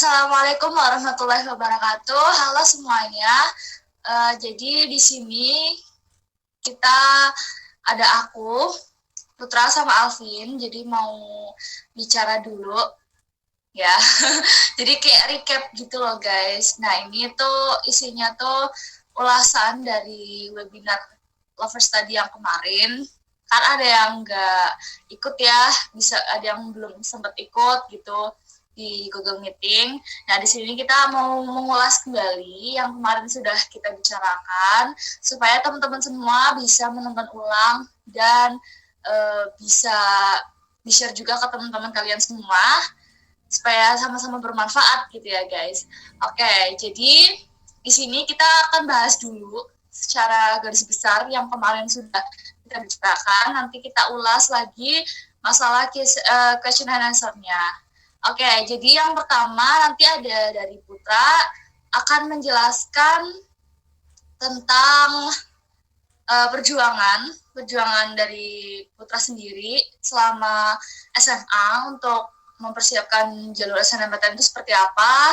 Assalamualaikum warahmatullahi wabarakatuh. Halo semuanya. Jadi di sini kita ada aku, Putra sama Alvin. Jadi mau bicara dulu ya. Jadi kayak recap gitu loh guys. Nah ini tuh isinya tuh ulasan dari webinar Lover Study yang kemarin. Kan ada yang nggak ikut ya, bisa ada yang belum sempat ikut gitu di Google Meeting. Nah, di sini kita mau mengulas kembali yang kemarin sudah kita bicarakan supaya teman-teman semua bisa menonton ulang dan bisa di-share juga ke teman-teman kalian semua supaya sama-sama bermanfaat gitu ya, guys. Oke, jadi di sini kita akan bahas dulu secara garis besar yang kemarin sudah kita bicarakan. Nanti kita ulas lagi masalah question and answer-nya. Oke, jadi yang pertama nanti ada dari Putra akan menjelaskan tentang perjuangan dari Putra sendiri selama SMA untuk mempersiapkan jalur SNMPTN itu seperti apa.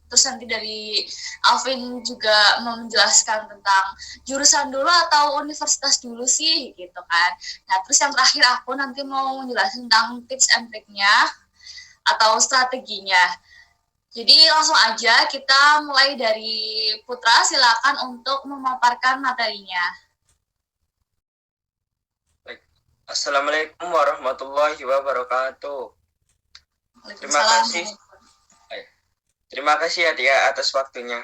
Terus nanti dari Alvin juga menjelaskan tentang jurusan dulu atau universitas dulu sih gitu kan. Nah terus yang terakhir aku nanti mau menjelaskan tentang tips and triknya atau strateginya. Jadi langsung aja kita mulai dari Putra, silakan untuk memaparkan materinya. Assalamualaikum warahmatullahi wabarakatuh. Terima kasih ya Tia atas waktunya.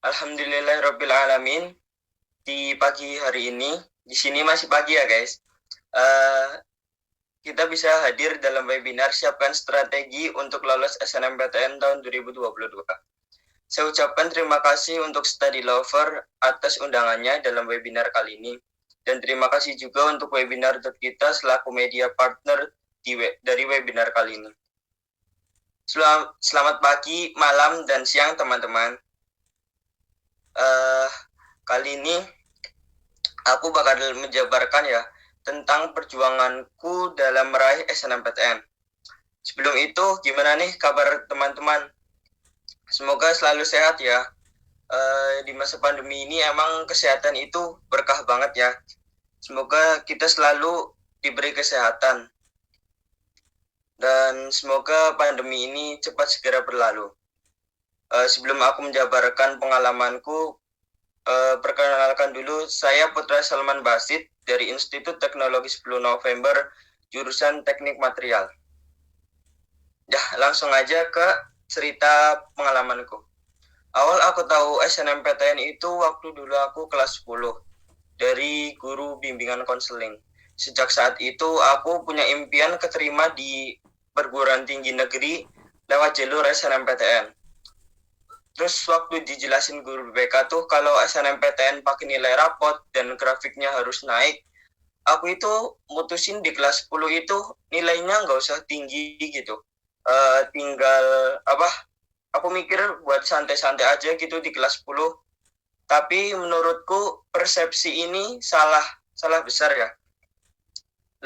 Alhamdulillahirobbilalamin. Di pagi hari ini, di sini masih pagi ya guys. Kita bisa hadir dalam webinar siapkan strategi untuk lolos SNMPTN tahun 2022. Saya ucapkan terima kasih untuk Study Lover atas undangannya dalam webinar kali ini. Dan terima kasih juga untuk webinar kita selaku media partner dari webinar kali ini. Selamat pagi, malam, dan siang teman-teman. Kali ini aku bakal menjabarkan ya tentang perjuanganku dalam meraih SNMPTN. Sebelum itu, gimana nih kabar teman-teman? Semoga selalu sehat ya. Di masa pandemi ini emang kesehatan itu berkah banget ya. Semoga kita selalu diberi kesehatan. Dan semoga pandemi ini cepat segera berlalu. Sebelum aku menjabarkan pengalamanku, perkenalkan dulu, saya Putra Salman Basit dari Institut Teknologi 10 November, jurusan Teknik Material. Langsung aja ke cerita pengalamanku. Awal aku tahu SNMPTN itu waktu dulu aku kelas 10 dari guru bimbingan konseling. Sejak saat itu aku punya impian keterima di perguruan tinggi negeri lewat jalur SNMPTN. Terus waktu dijelasin guru BK tuh kalau SNMPTN pakai nilai rapot dan grafiknya harus naik, aku itu mutusin di kelas 10 itu nilainya nggak usah tinggi gitu. Tinggal aku mikir buat santai-santai aja gitu di kelas 10. Tapi menurutku persepsi ini salah besar ya.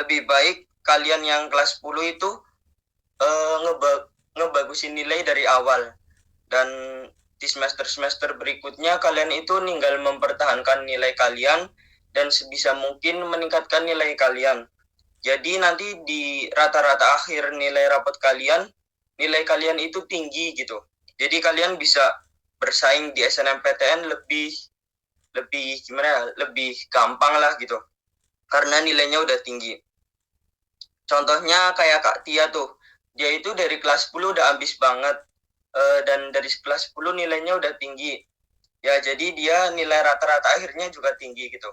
Lebih baik kalian yang kelas 10 itu ngebagusin nilai dari awal. Dan di semester-semester berikutnya kalian itu tinggal mempertahankan nilai kalian dan sebisa mungkin meningkatkan nilai kalian. Jadi nanti di rata-rata akhir nilai rapot kalian, nilai kalian itu tinggi gitu. Jadi kalian bisa bersaing di SNMPTN lebih gampang lah gitu. Karena nilainya udah tinggi. Contohnya kayak Kak Tia tuh, dia itu dari kelas 10 udah ambis banget. Dan dari kelas 10 nilainya udah tinggi. Ya jadi dia nilai rata-rata akhirnya juga tinggi gitu.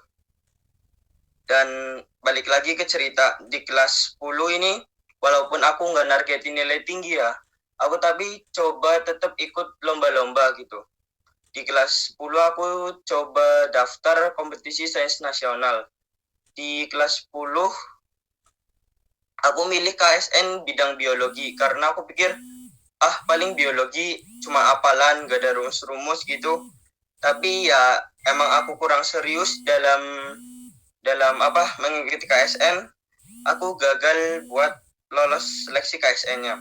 Dan balik lagi ke cerita, di kelas 10 ini, walaupun aku nggak nargetin nilai tinggi ya, aku tapi coba tetap ikut lomba-lomba gitu. Di kelas 10 aku coba daftar kompetisi sains nasional. Di kelas 10 aku milih KSN bidang biologi karena aku pikir paling biologi cuma hafalan, gak ada rumus-rumus gitu. Tapi ya emang aku kurang serius dalam mengikuti KSN. Aku gagal buat lolos seleksi KSN-nya.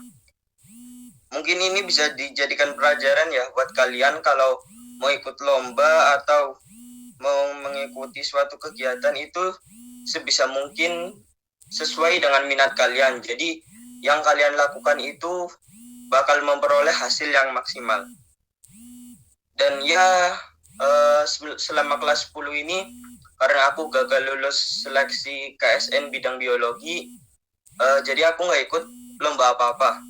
Mungkin ini bisa dijadikan pelajaran ya buat kalian kalau mau ikut lomba atau mau mengikuti suatu kegiatan itu sebisa mungkin sesuai dengan minat kalian. Jadi yang kalian lakukan itu bakal memperoleh hasil yang maksimal. Dan ya selama kelas 10 ini karena aku gagal lulus seleksi KSN bidang biologi, jadi aku nggak ikut lomba apa-apa.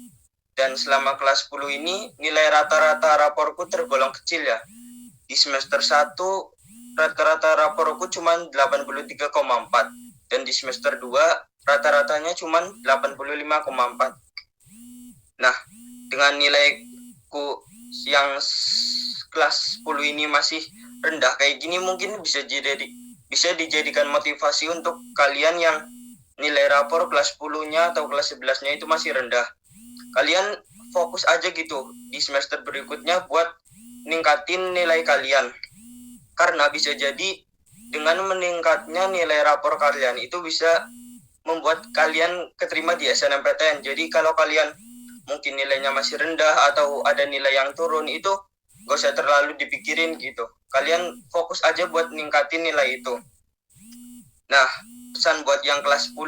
Dan selama kelas 10 ini nilai rata-rata raporku tergolong kecil ya. Di semester 1 rata-rata raporku cuma 83,4 dan di semester 2 rata-ratanya cuma 85,4. Nah, dengan nilaiku yang kelas 10 ini masih rendah kayak gini mungkin bisa dijadikan motivasi untuk kalian yang nilai rapor kelas 10-nya atau kelas 11-nya itu masih rendah. Kalian fokus aja gitu di semester berikutnya buat ningkatin nilai kalian. Karena bisa jadi dengan meningkatnya nilai rapor kalian itu bisa membuat kalian keterima di SNMPTN. Jadi kalau kalian mungkin nilainya masih rendah atau ada nilai yang turun itu gak usah terlalu dipikirin gitu. Kalian fokus aja buat ningkatin nilai itu. Nah, pesan buat yang kelas 10,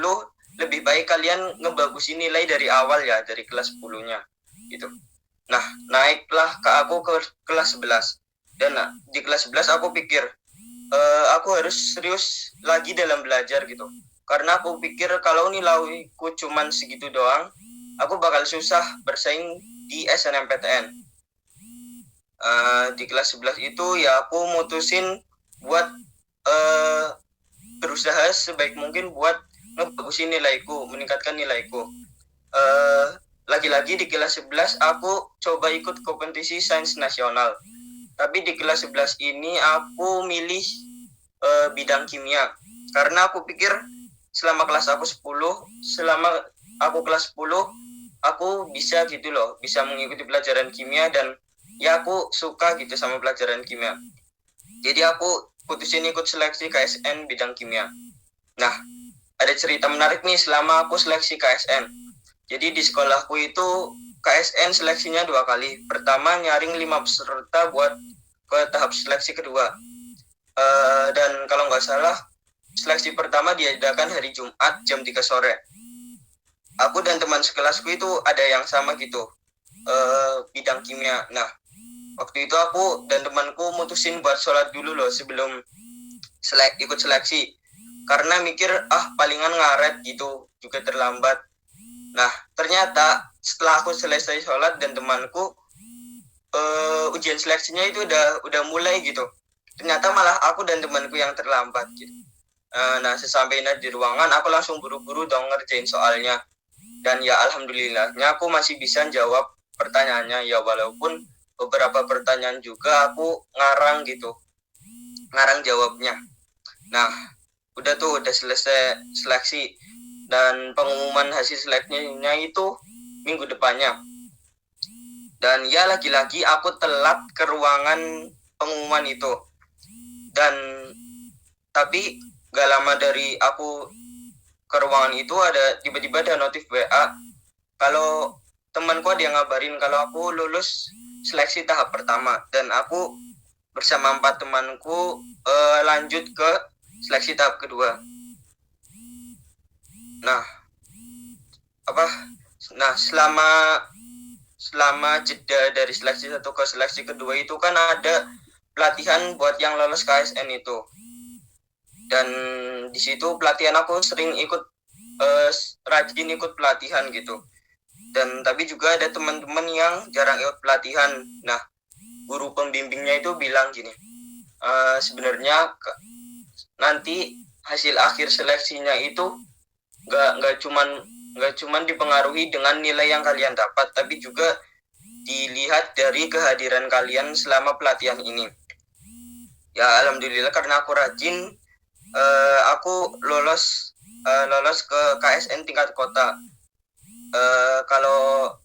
lebih baik kalian ngebagusin nilai dari awal ya, dari kelas 10-nya gitu. Nah, naiklah ke aku ke kelas 11. Dan di kelas 11 aku pikir aku harus serius lagi dalam belajar gitu. Karena aku pikir kalau nilaiku cuman segitu doang, aku bakal susah bersaing di SNMPTN. Di kelas 11 itu ya aku mutusin buat berusaha sebaik mungkin buat ngebagusin nilaiku, meningkatkan nilaiku. Lagi-lagi di kelas 11 aku coba ikut kompetisi sains nasional. Tapi di kelas 11 ini aku milih bidang kimia. Karena aku pikir selama kelas aku 10, selama aku kelas 10, aku bisa gitu loh, bisa mengikuti pelajaran kimia dan ya aku suka gitu sama pelajaran kimia. Jadi aku putusin ikut seleksi KSN bidang kimia. Nah, ada cerita menarik nih selama aku seleksi KSN. Jadi di sekolahku itu KSN seleksinya 2 kali. Pertama nyaring 5 peserta buat ke tahap seleksi kedua. Dan kalau nggak salah seleksi pertama diadakan hari Jumat jam 3 sore. Aku dan teman sekelasku itu ada yang sama gitu, bidang kimia. Nah, waktu itu aku dan temanku mutusin buat sholat dulu loh sebelum ikut seleksi. Karena mikir, palingan ngaret gitu, juga terlambat. Nah, ternyata setelah aku selesai sholat dan temanku, ujian seleksinya itu udah mulai gitu. Ternyata malah aku dan temanku yang terlambat gitu. Nah, sesampainya di ruangan, aku langsung buru-buru dong ngerjain soalnya. Dan ya alhamdulillahnya aku masih bisa jawab pertanyaannya ya, walaupun beberapa pertanyaan juga aku ngarang gitu, ngarang jawabnya. Nah, udah selesai seleksi dan pengumuman hasil seleksinya itu minggu depannya. Dan ya lagi-lagi aku telat ke ruangan pengumuman itu. Dan tapi gak lama dari aku ke ruangan itu tiba-tiba ada notif WA kalau temanku ada yang ngabarin kalau aku lulus seleksi tahap pertama dan aku bersama 4 temanku lanjut ke seleksi tahap kedua. Nah, selama jeda dari seleksi 1 ke seleksi kedua itu kan ada pelatihan buat yang lolos KSN itu. Dan di situ pelatihan aku sering ikut, rajin ikut pelatihan gitu. Dan tapi juga ada teman-teman yang jarang ikut pelatihan. Nah, guru pembimbingnya itu bilang gini, sebenarnya nanti hasil akhir seleksinya itu nggak cuman dipengaruhi dengan nilai yang kalian dapat, tapi juga dilihat dari kehadiran kalian selama pelatihan ini. Ya alhamdulillah karena aku rajin, aku lolos ke KSN tingkat kota. Kalau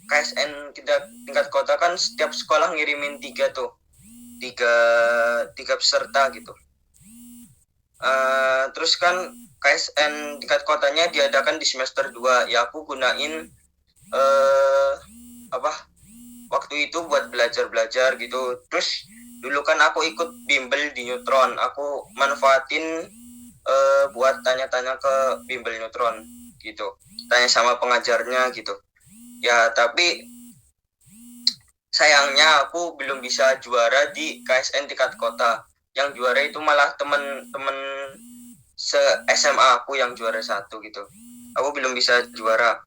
KSN tingkat kota kan setiap sekolah ngirimin tiga peserta gitu. Terus kan KSN tingkat kotanya diadakan di semester 2. Ya aku gunain waktu itu buat belajar gitu. Terus dulu kan aku ikut bimbel di Neutron, aku manfaatin buat tanya-tanya ke bimbel Neutron gitu, tanya sama pengajarnya gitu ya. Tapi sayangnya aku belum bisa juara di KSN tingkat kota. Yang juara itu malah temen-temen se-SMA aku yang juara 1 gitu. Aku belum bisa juara.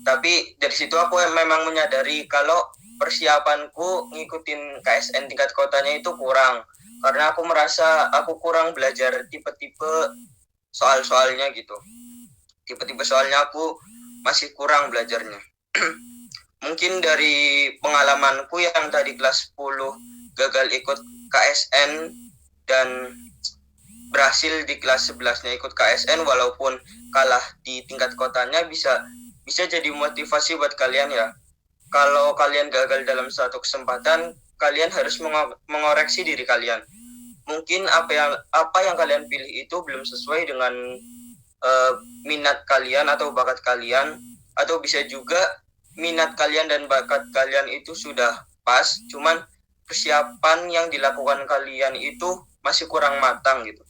Tapi dari situ aku memang menyadari kalau persiapanku ngikutin KSN tingkat kotanya itu kurang. Karena aku merasa aku kurang belajar tipe-tipe soal-soalnya gitu. Tipe-tipe soalnya aku masih kurang belajarnya. Mungkin dari pengalamanku yang tadi kelas 10 gagal ikut KSN dan berhasil di kelas 11-nya ikut KSN walaupun kalah di tingkat kotanya, bisa jadi motivasi buat kalian ya. Kalau kalian gagal dalam suatu kesempatan, kalian harus mengoreksi diri kalian. Mungkin apa yang kalian pilih itu belum sesuai dengan minat kalian atau bakat kalian, atau bisa juga minat kalian dan bakat kalian itu sudah pas, cuman persiapan yang dilakukan kalian itu masih kurang matang gitu.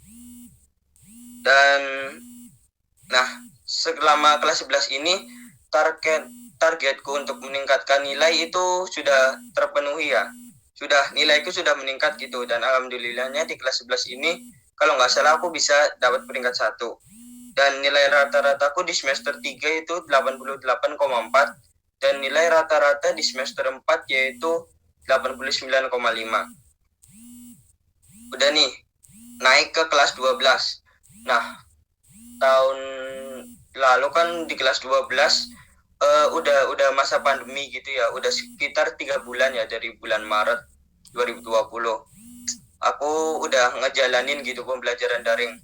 Dan selama kelas 11 ini targetku untuk meningkatkan nilai itu sudah terpenuhi ya. Nilaiku sudah meningkat gitu, dan alhamdulillahnya di kelas 11 ini kalau nggak salah aku bisa dapat peringkat 1. Dan nilai rata-rataku di semester 3 itu 88,4, dan nilai rata-rata di semester 4 yaitu 89,5. Udah nih, naik ke kelas 12. Nah, tahun lalu kan di kelas 12 udah masa pandemi gitu ya, udah sekitar 3 bulan ya, dari bulan Maret 2020. Aku udah ngejalanin gitu pembelajaran daring.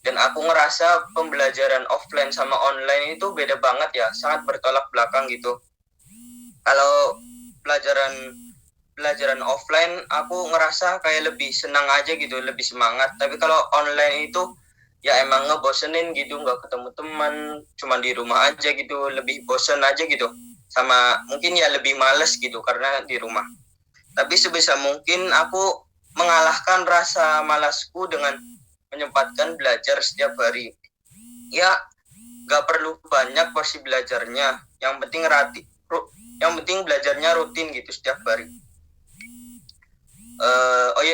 Dan aku ngerasa pembelajaran offline sama online itu beda banget ya, sangat bertolak belakang gitu. Kalau pelajaran offline aku ngerasa kayak lebih senang aja gitu, lebih semangat. Tapi kalau online itu ya emang ngebosenin gitu, nggak ketemu teman, cuma di rumah aja gitu, lebih bosen aja gitu. Sama mungkin ya lebih males gitu karena di rumah. Tapi sebisa mungkin aku mengalahkan rasa malasku dengan menyempatkan belajar setiap hari. Ya nggak perlu banyak porsi belajarnya, yang penting belajarnya rutin gitu setiap hari.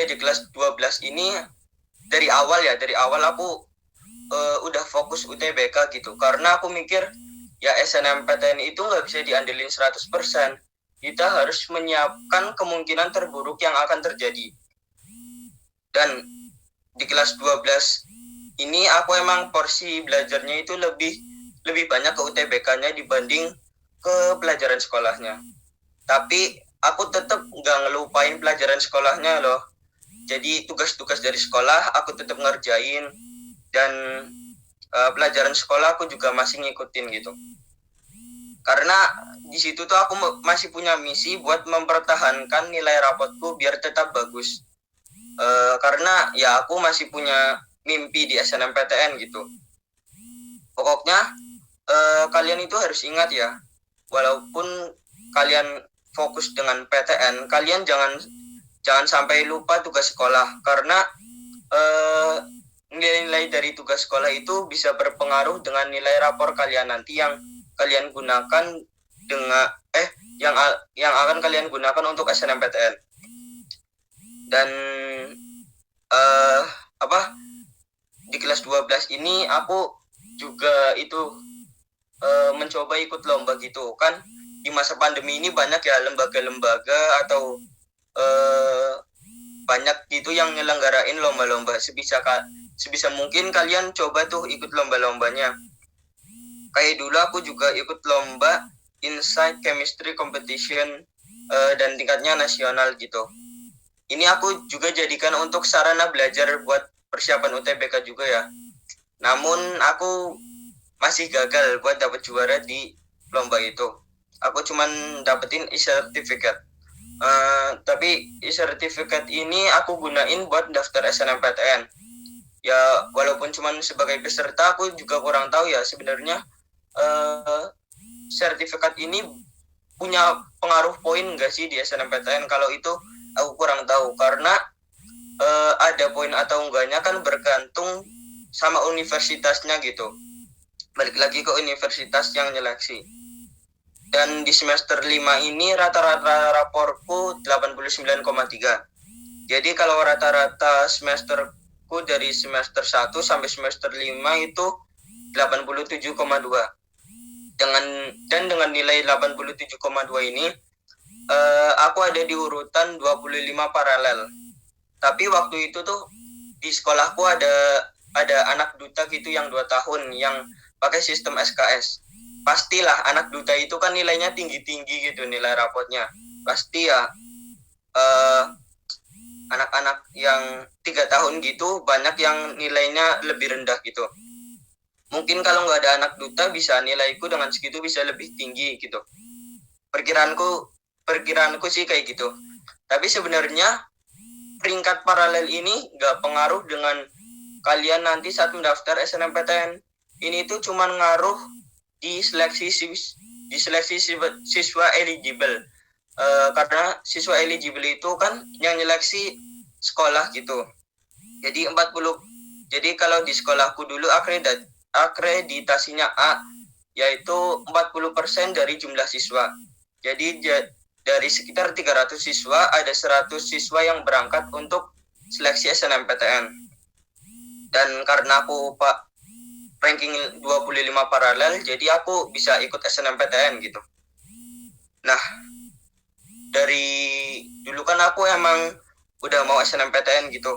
Di kelas 12 ini dari awal aku udah fokus UTBK gitu, karena aku mikir ya SNMPTN itu nggak bisa diandelin 100%. Kita harus menyiapkan kemungkinan terburuk yang akan terjadi. Dan di kelas 12 ini aku emang porsi belajarnya itu lebih banyak ke UTBK-nya dibanding ke pelajaran sekolahnya. Tapi aku tetap nggak ngelupain pelajaran sekolahnya loh. Jadi tugas-tugas dari sekolah aku tetap ngerjain, dan pelajaran sekolah aku juga masih ngikutin gitu. Karena di situ tuh aku masih punya misi buat mempertahankan nilai rapotku biar tetap bagus. Karena ya aku masih punya mimpi di SNMPTN gitu. Pokoknya kalian itu harus ingat ya, walaupun kalian fokus dengan PTN, kalian jangan sampai lupa tugas sekolah, karena nilai-nilai dari tugas sekolah itu bisa berpengaruh dengan nilai rapor kalian nanti yang kalian gunakan dengan yang akan kalian gunakan untuk SNMPTN. Dan di kelas 12 ini aku juga itu mencoba ikut lomba gitu kan. Di masa pandemi ini banyak ya lembaga-lembaga atau banyak gitu yang nyelenggarain lomba-lomba. Sebisa mungkin kalian coba tuh ikut lomba-lombanya. Kayak dulu aku juga ikut lomba Insight Chemistry Competition dan tingkatnya nasional gitu. Ini aku juga jadikan untuk sarana belajar buat persiapan UTBK juga ya. Namun aku masih gagal buat dapat juara di lomba itu. Aku cuman dapetin e-certificate. Tapi e-certificate ini aku gunain buat daftar SNMPTN. Ya walaupun cuman sebagai peserta, aku juga kurang tahu ya sebenarnya sertifikat ini punya pengaruh poin nggak sih di SNMPTN? Kalau itu aku kurang tahu karena ada poin atau enggaknya kan bergantung sama universitasnya gitu. Balik lagi ke universitas yang nyeleksi. Dan di semester 5 ini rata-rata raporku 89,3. Jadi kalau rata-rata semesterku dari semester 1 sampai semester 5 itu 87,2. Dengan nilai 87,2 ini aku ada di urutan 25 paralel. Tapi waktu itu tuh di sekolahku ada anak duta gitu yang 2 tahun yang pakai sistem SKS. Pastilah anak duta itu kan nilainya tinggi-tinggi gitu nilai rapotnya. Pasti ya anak-anak yang 3 tahun gitu banyak yang nilainya lebih rendah gitu. Mungkin kalau nggak ada anak duta bisa nilaiku dengan segitu bisa lebih tinggi gitu. Perkiraanku sih kayak gitu. Tapi sebenarnya peringkat paralel ini nggak pengaruh dengan kalian nanti saat mendaftar SNMPTN. Ini tuh cuma ngaruh di seleksi siswa eligible. Karena siswa eligible itu kan yang nyeleksi sekolah gitu. Jadi kalau di sekolahku dulu akreditasinya A, yaitu 40% dari jumlah siswa. Jadi dari sekitar 300 siswa, ada 100 siswa yang berangkat untuk seleksi SNMPTN. Dan karena aku ranking 25 paralel, jadi aku bisa ikut SNMPTN gitu. Nah, dari dulu kan aku emang udah mau SNMPTN gitu.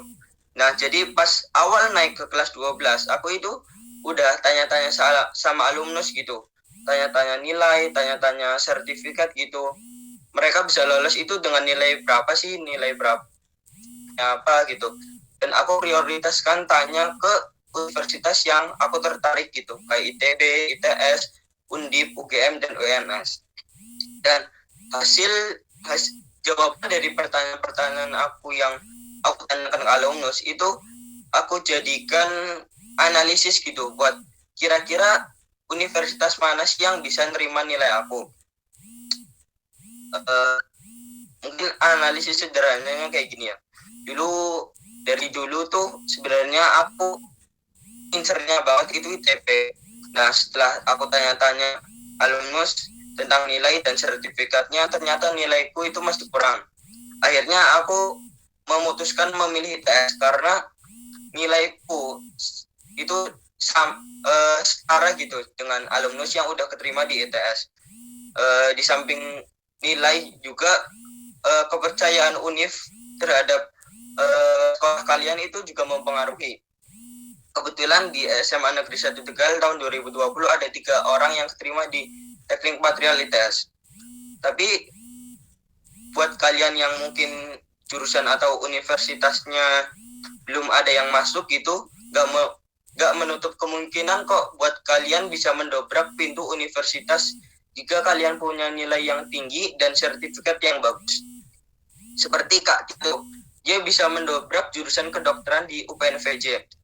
Nah, jadi pas awal naik ke kelas 12, aku itu udah tanya-tanya sama alumnus gitu. Tanya-tanya nilai, tanya-tanya sertifikat gitu. Mereka bisa lolos itu dengan nilai berapa sih, nilai berapa apa gitu. Dan aku prioritaskan tanya ke universitas yang aku tertarik gitu, kayak ITB, ITS, Undip, UGM, dan UNS. Dan hasil jawaban dari pertanyaan-pertanyaan aku yang aku tanyakan ke alumnus itu aku jadikan analisis gitu buat kira-kira universitas mana sih yang bisa nerima nilai aku. Mungkin analisis sederhananya kayak gini ya. Dari dulu tuh sebenarnya aku incernya banget itu ITB. Nah, setelah aku tanya-tanya alumnus tentang nilai dan sertifikatnya, ternyata nilaiku itu masih kurang. Akhirnya aku memutuskan memilih ITS karena nilaiku itu setara gitu dengan alumnus yang udah keterima di ITS. Di samping nilai juga kepercayaan UNIF terhadap sekolah kalian itu juga mempengaruhi. Kebetulan di SMA Negeri 1 Tegal tahun 2020 ada 3 orang yang keterima di Teknik Material ITS. Tapi buat kalian yang mungkin jurusan atau universitasnya belum ada yang masuk gitu, gak menutup kemungkinan kok buat kalian bisa mendobrak pintu universitas jika kalian punya nilai yang tinggi dan sertifikat yang bagus. Seperti Kak Tito, dia bisa mendobrak jurusan kedokteran di UPNVJ.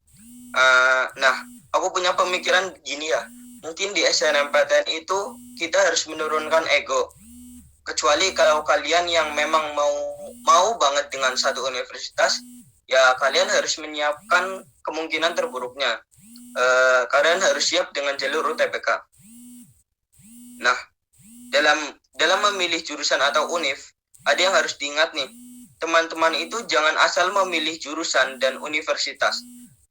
Nah, aku punya pemikiran gini ya, mungkin di SNMPTN itu kita harus menurunkan ego. Kecuali kalau kalian yang memang mau banget dengan satu universitas, ya kalian harus menyiapkan kemungkinan terburuknya. Kalian harus siap dengan jalur UTBK. Nah, dalam memilih jurusan atau univ, ada yang harus diingat nih. Teman-teman itu jangan asal memilih jurusan dan universitas.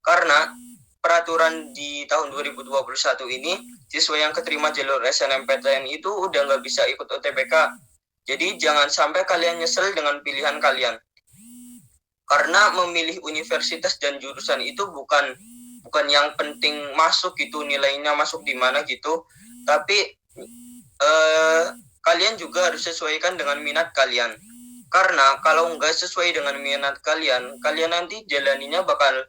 Karena peraturan di tahun 2021 ini, siswa yang keterima jalur SNMPTN itu udah nggak bisa ikut UTBK. Jadi jangan sampai kalian nyesel dengan pilihan kalian. Karena memilih universitas dan jurusan itu bukan yang penting masuk gitu, nilainya masuk di mana gitu. Tapi kalian juga harus sesuaikan dengan minat kalian. Karena kalau nggak sesuai dengan minat kalian nanti jalaninya bakal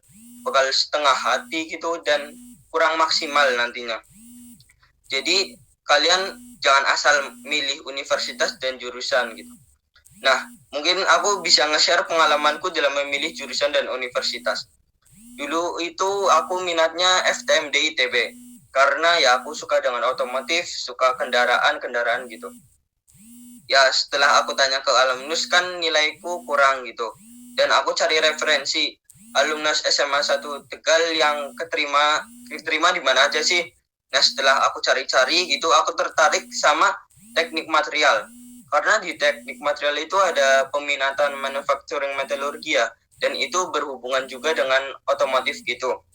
setengah hati gitu dan kurang maksimal nantinya. Jadi kalian jangan asal milih universitas dan jurusan gitu. Nah, mungkin aku bisa nge-share pengalamanku dalam memilih jurusan dan universitas. Dulu itu aku minatnya FTMD ITB. Karena ya aku suka dengan otomotif, suka kendaraan gitu. Ya setelah aku tanya ke alumnus kan nilaiku kurang gitu. Dan aku cari referensi alumnus SMA 1 Tegal yang keterima di mana aja sih. Nah setelah aku cari-cari gitu aku tertarik sama teknik material. Karena di teknik material itu ada peminatan manufacturing metalurgi ya. Dan itu berhubungan juga dengan otomotif gitu.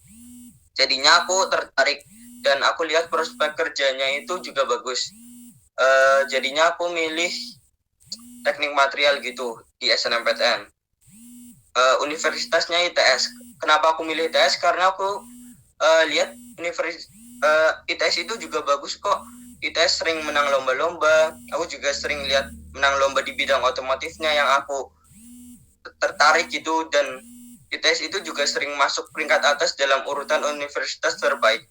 Jadinya aku tertarik dan aku lihat prospek kerjanya itu juga bagus. Jadinya aku milih teknik material gitu di SNMPTN. Universitasnya ITS. Kenapa aku milih ITS? Karena aku lihat ITS itu juga bagus kok. ITS sering menang lomba-lomba. Aku juga sering lihat menang lomba di bidang otomotifnya yang aku tertarik gitu, dan ITS itu juga sering masuk peringkat atas dalam urutan universitas terbaik.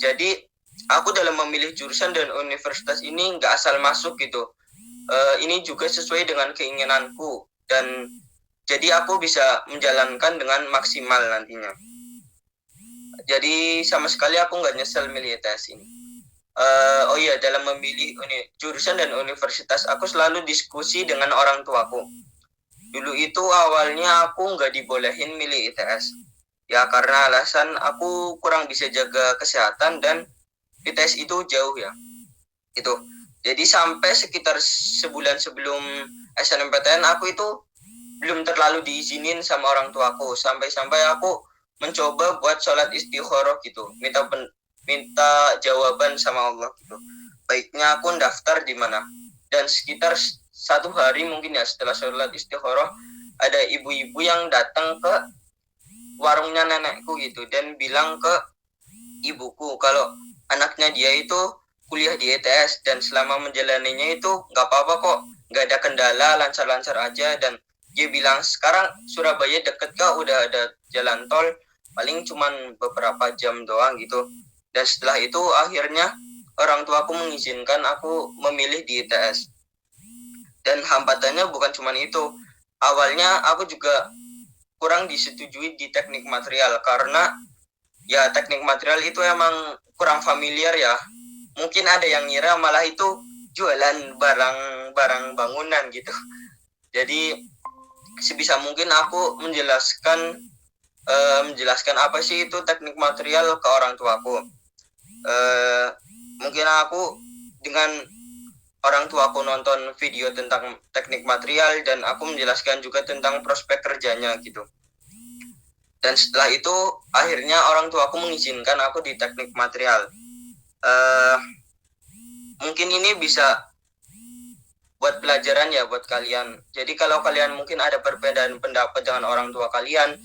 Jadi aku dalam memilih jurusan dan universitas ini nggak asal masuk gitu. Ini juga sesuai dengan keinginanku dan jadi aku bisa menjalankan dengan maksimal nantinya. Jadi sama sekali aku nggak nyesel milih ITS ini. Oh iya, dalam memilih jurusan dan universitas aku selalu diskusi dengan orang tuaku. Dulu itu awalnya aku nggak dibolehin milih ITS. Ya karena alasan aku kurang bisa jaga kesehatan dan ITS itu jauh ya. Itu. Jadi sampai sekitar sebulan sebelum SNMPTN aku itu belum terlalu diizinin sama orang tuaku. Sampai-sampai aku mencoba buat sholat istikharah gitu. Minta jawaban sama Allah gitu. Baiknya aku daftar di mana. Dan sekitar 1 hari mungkin ya setelah sholat istikharah ada ibu-ibu yang datang ke warungnya nenekku gitu dan bilang ke ibuku kalau anaknya dia itu kuliah di ETS dan selama menjalaninya itu nggak apa-apa kok, nggak ada kendala, lancar-lancar aja. Dan dia bilang sekarang Surabaya deket kak, udah ada jalan tol, paling cuman beberapa jam doang gitu. Dan setelah itu akhirnya orang tua aku mengizinkan aku memilih di ITS. Dan hambatannya bukan cuma itu, awalnya aku juga kurang disetujui di teknik material karena ya teknik material itu emang kurang familiar ya. Mungkin ada yang ngira malah itu jualan barang-barang bangunan gitu. Jadi sebisa mungkin aku menjelaskan apa sih itu teknik material ke orang tuaku. Mungkin aku dengan orang tuaku nonton video tentang teknik material dan aku menjelaskan juga tentang prospek kerjanya gitu. Dan setelah itu akhirnya orang tuaku mengizinkan aku di teknik material. Mungkin ini bisa buat pelajaran ya buat kalian. Jadi kalau kalian mungkin ada perbedaan pendapat dengan orang tua kalian,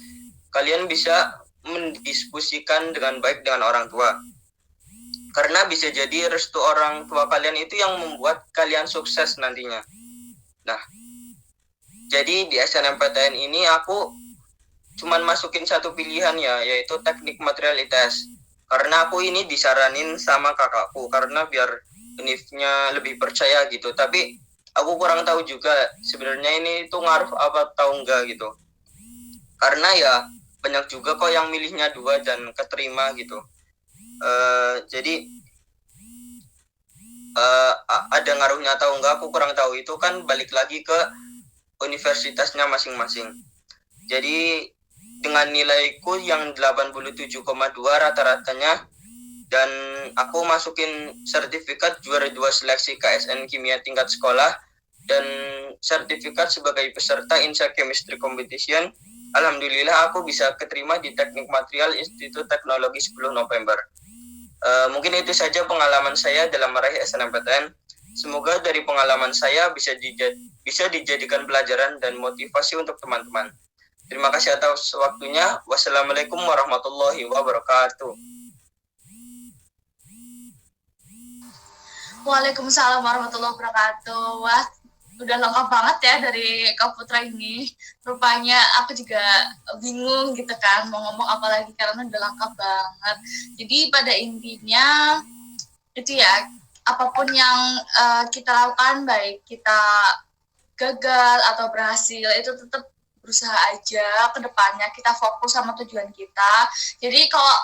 kalian bisa mendiskusikan dengan baik dengan orang tua. Karena bisa jadi restu orang tua kalian itu yang membuat kalian sukses nantinya. Nah, jadi di SNMPTN ini aku cuman masukin satu pilihan ya, yaitu teknik material ITS. Karena aku ini disaranin sama kakakku, karena biar univnya lebih percaya gitu. Tapi aku kurang tahu juga sebenarnya ini tuh ngaruh apa atau enggak gitu. Karena ya banyak juga kok yang milihnya 2 dan keterima gitu. Jadi ada ngaruhnya atau enggak aku kurang tahu, itu kan balik lagi ke universitasnya masing-masing. Jadi dengan nilaiku yang 87,2 rata-ratanya dan aku masukin sertifikat juara 2 seleksi KSN Kimia tingkat sekolah dan sertifikat sebagai peserta INSA Chemistry Competition. Alhamdulillah aku bisa keterima di Teknik Material Institut Teknologi 10 November. Mungkin itu saja pengalaman saya dalam meraih SNMPTN. Semoga dari pengalaman saya bisa dijadikan pelajaran dan motivasi untuk teman-teman. Terima kasih atas waktunya. Wassalamualaikum warahmatullahi wabarakatuh. Waalaikumsalam warahmatullahi wabarakatuh. Wah, udah lengkap banget ya dari Kak Putra ini. Rupanya aku juga bingung gitu kan mau ngomong apa lagi karena udah lengkap banget. Jadi pada intinya itu ya, apapun yang kita lakukan, baik kita gagal atau berhasil, itu tetap berusaha aja ke depannya, kita fokus sama tujuan kita. Jadi kalau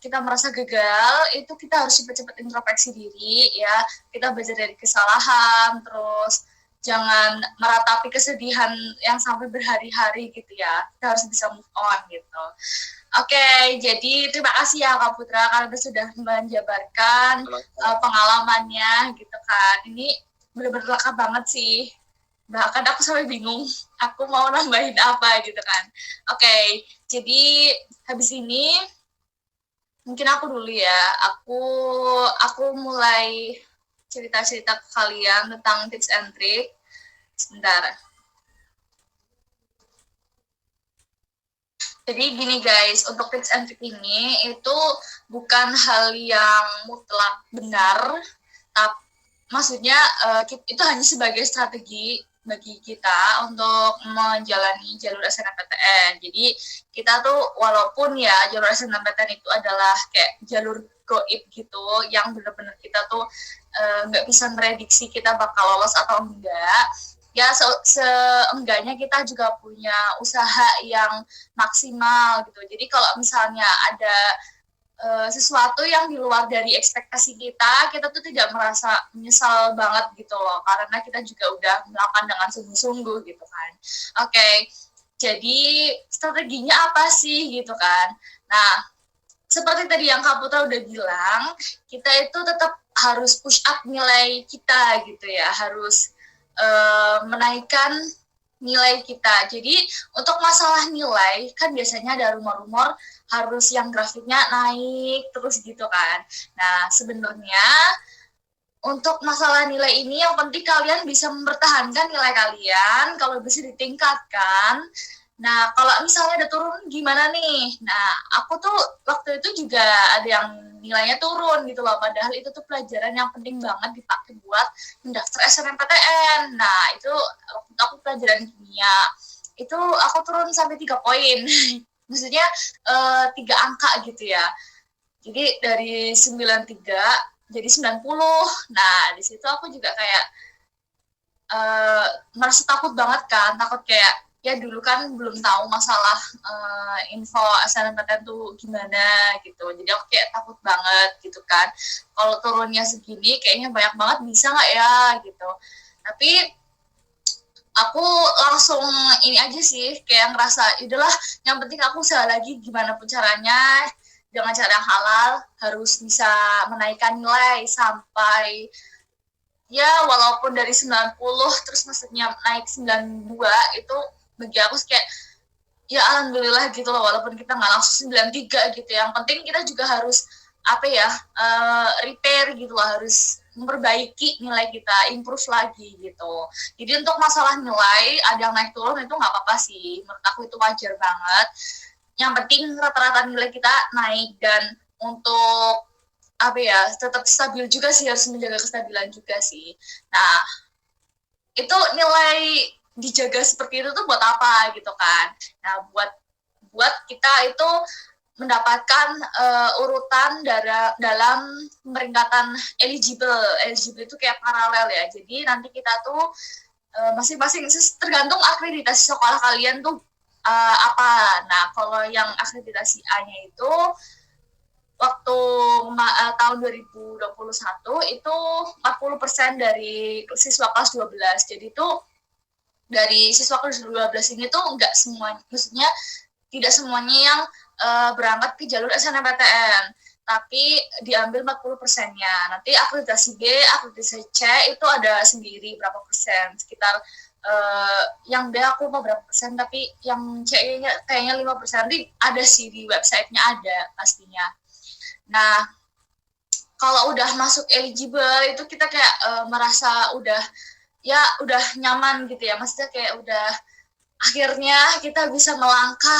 kita merasa gagal, itu kita harus cepat-cepat introspeksi diri ya. Kita belajar dari kesalahan, terus jangan meratapi kesedihan yang sampai berhari-hari gitu ya. Kita harus bisa move on gitu. Oke, jadi terima kasih ya Kak Putra karena sudah menjabarkan pengalamannya gitu kan. Ini benar-benar lengkap banget sih. Bahkan aku sampai bingung, aku mau nambahin apa gitu kan. Oke, jadi habis ini mungkin aku dulu ya. Aku mulai cerita-cerita ke kalian tentang tips and trick. Sebentar. Jadi gini guys, untuk tips and trick ini itu bukan hal yang mutlak benar, tapi maksudnya itu hanya sebagai strategi bagi kita untuk menjalani jalur SNMPTN. Jadi kita tuh walaupun ya jalur SNMPTN itu adalah kayak jalur goib gitu, yang benar-benar kita tuh nggak bisa prediksi kita bakal lolos atau enggak, ya seenggaknya kita juga punya usaha yang maksimal gitu. Jadi kalau misalnya ada sesuatu yang di luar dari ekspektasi kita tuh tidak merasa menyesal banget gitu loh, karena kita juga udah melakukan dengan sungguh-sungguh gitu kan. Oke, jadi strateginya apa sih gitu kan. Nah, seperti tadi yang Kak Putra udah bilang, kita itu tetap harus push up nilai kita gitu ya, harus menaikkan nilai kita. Jadi untuk masalah nilai kan biasanya ada rumor-rumor harus yang grafiknya naik terus gitu kan. Nah sebenarnya untuk masalah nilai ini yang penting kalian bisa mempertahankan nilai kalian, kalau bisa ditingkatkan. Nah kalau misalnya ada turun gimana nih? Nah aku tuh waktu itu juga ada yang nilainya turun gitu loh, padahal itu tuh pelajaran yang penting banget dipakai buat mendaftar SNMPTN. Nah itu waktu itu aku pelajaran kimia, itu aku turun sampai 3 poin. Maksudnya 3 angka gitu ya. Jadi dari 93 jadi 90. Nah, di situ aku juga kayak merasa takut banget kan, takut kayak ya dulu kan belum tahu masalah info SNMPTN tuh gimana gitu, jadi aku kayak takut banget gitu kan, kalau turunnya segini kayaknya banyak banget bisa nggak ya gitu. Tapi aku langsung ini aja sih, kayak ngerasa udahlah yang penting aku usaha lagi gimana pun caranya dengan cara yang halal, harus bisa menaikkan nilai sampai ya walaupun dari 90 terus maksudnya naik 92, itu bagi aku kayak ya alhamdulillah gitu loh, walaupun kita nggak langsung 93 gitu, yang penting kita juga harus apa ya, repair gitu loh, harus memperbaiki nilai kita, improve lagi gitu. Jadi untuk masalah nilai ada yang naik turun itu nggak apa-apa sih, menurut aku itu wajar banget. Yang penting rata-rata nilai kita naik, dan untuk apa ya, tetap stabil juga sih, harus menjaga kestabilan juga sih. Nah itu nilai dijaga seperti itu tuh buat apa gitu kan. Nah buat kita itu mendapatkan urutan dalam peringkatan eligible. Eligible itu kayak paralel ya, jadi nanti kita tuh masing-masing tergantung akreditasi sekolah kalian tuh apa. Nah kalau yang akreditasi A-nya itu waktu tahun 2021 itu 40% dari siswa kelas 12. Jadi itu dari siswa kelas 12 ini tuh enggak semuanya, maksudnya tidak semuanya yang berangkat ke jalur SNMPTN, tapi diambil 40%-nya. Nanti akreditasi B, akreditasi C itu ada sendiri berapa persen, sekitar yang B aku mau berapa persen, tapi yang C-nya kayaknya 5%. Nanti ada sih di websitenya, ada pastinya. Nah, kalau udah masuk eligible itu kita kayak merasa udah nyaman gitu ya. Maksudnya kayak udah akhirnya kita bisa melangkah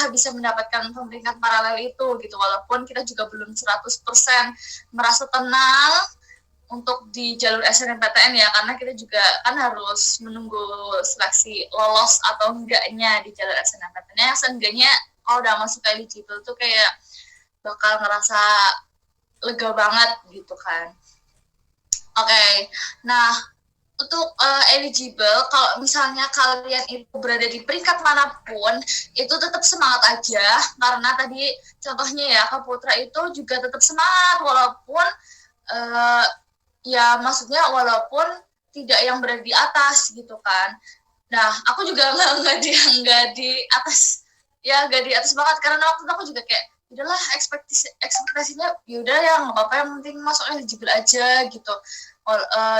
bisa mendapatkan peringkat paralel itu gitu. Walaupun kita juga belum 100% merasa tenang untuk di jalur SNMPTN ya, karena kita juga kan harus menunggu seleksi lolos atau enggaknya di jalur SNMPTN. Ya, seenggaknya kalau udah masuk eligible tuh kayak bakal ngerasa lega banget gitu kan. Oke, nah untuk eligible, kalau misalnya kalian itu berada di peringkat manapun, itu tetap semangat aja, karena tadi contohnya ya Kak Putra itu juga tetap semangat walaupun ya maksudnya walaupun tidak yang berada di atas gitu kan. Nah, aku juga nggak di atas, ya nggak di atas banget, karena waktu itu aku juga kayak udahlah, ekspektasinya yaudah ya nggak apa-apa, yang penting masuk eligible aja gitu.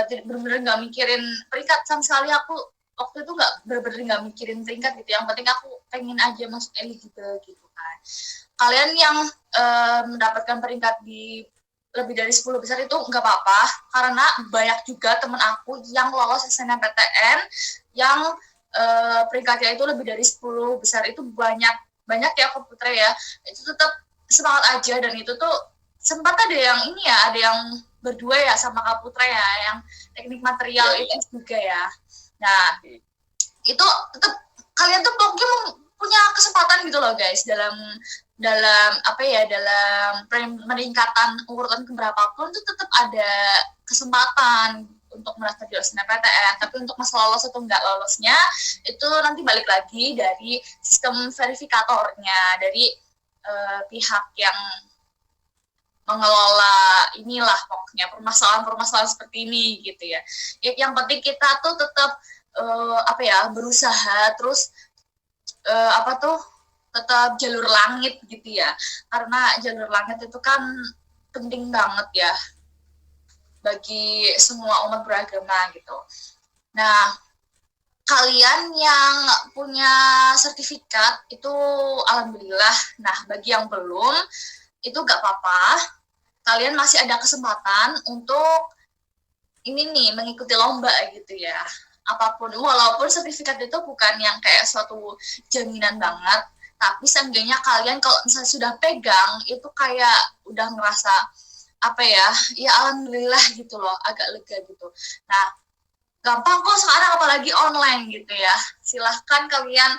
Bener-bener nggak mikirin peringkat sama sekali. Aku waktu itu nggak bener-bener nggak mikirin peringkat gitu, yang penting aku pengen aja masuk eligible gitu kan. Kalian yang mendapatkan peringkat di lebih dari 10 besar itu nggak apa-apa, karena banyak juga temen aku yang lolos SNMPTN yang peringkatnya itu lebih dari 10 besar. Itu banyak ya komputer ya, itu tetap semangat aja. Dan itu tuh sempat ada yang ini ya, ada yang berdua ya sama Kak Putra ya, yang teknik material itu juga ya. Nah, itu tetap kalian tuh mungkin punya kesempatan gitu loh guys, dalam apa ya, dalam peningkatan urutan keberapapun tuh tetap ada kesempatan untuk mendaftar di SNMPTN. Tapi untuk masalah lolos atau enggak lolosnya itu nanti balik lagi dari sistem verifikatornya, dari pihak yang mengelola inilah pokoknya permasalahan-permasalahan seperti ini gitu ya. Yang penting kita tuh tetap apa ya, berusaha terus tetap jalur langit gitu ya, karena jalur langit itu kan penting banget ya bagi semua umat beragama gitu. Nah, kalian yang punya sertifikat itu alhamdulillah. Nah, bagi yang belum itu gak apa-apa, kalian masih ada kesempatan untuk ini nih, mengikuti lomba gitu ya. Apapun, walaupun sertifikat itu bukan yang kayak suatu jaminan banget, tapi seenggaknya kalian kalau misalnya sudah pegang itu kayak udah ngerasa apa ya, ya alhamdulillah gitu loh, agak lega gitu. Nah, gampang kok sekarang, apalagi online gitu ya. Silahkan kalian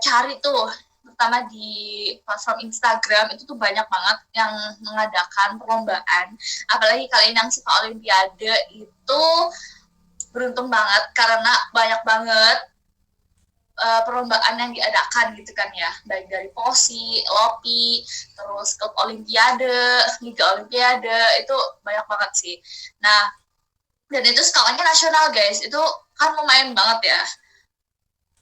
cari tuh, pertama di platform Instagram itu tuh banyak banget yang mengadakan perlombaan. Apalagi kalian yang suka olimpiade itu beruntung banget, karena banyak banget perlombaan yang diadakan gitu kan ya, baik dari POSI, LOPI, terus klub olimpiade, liga olimpiade, itu banyak banget sih. Nah, dan itu skalanya nasional guys, itu kan lumayan banget ya.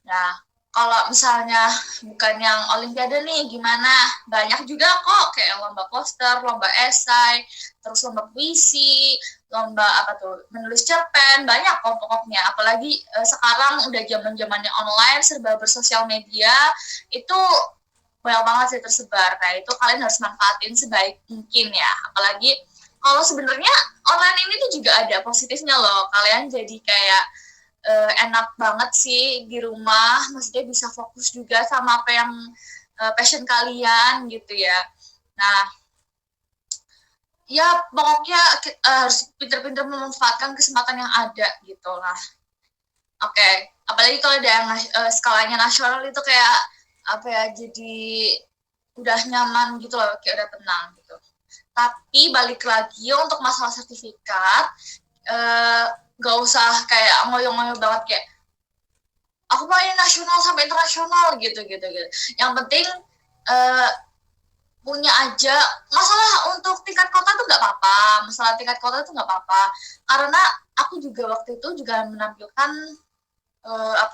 Nah, kalau misalnya bukan yang olimpiade nih, gimana? Banyak juga kok, kayak lomba poster, lomba esai, terus lomba puisi, lomba apa tuh, menulis cerpen, banyak kok pokoknya. Apalagi sekarang udah zaman-zamannya online, serba bersosial media, itu banyak banget sih tersebar. Nah, itu kalian harus manfaatin sebaik mungkin ya. Apalagi kalau sebenarnya online ini tuh juga ada positifnya loh. Kalian jadi kayak enak banget sih di rumah, maksudnya bisa fokus juga sama apa yang passion kalian gitu ya. Nah, ya pokoknya harus pinter-pinter memanfaatkan kesempatan yang ada gitu lah. Oke, apalagi kalau ada yang skalanya nasional itu kayak apa ya, jadi udah nyaman gitu loh, kayak udah tenang gitu. Tapi balik lagi untuk masalah sertifikat, gak usah kayak ngoyo-ngoyo banget kayak aku main nasional sampai internasional gitu. Yang penting punya aja. Masalah untuk tingkat kota tuh nggak apa-apa, masalah tingkat kota tuh nggak apa-apa, karena aku juga waktu itu juga menampilkan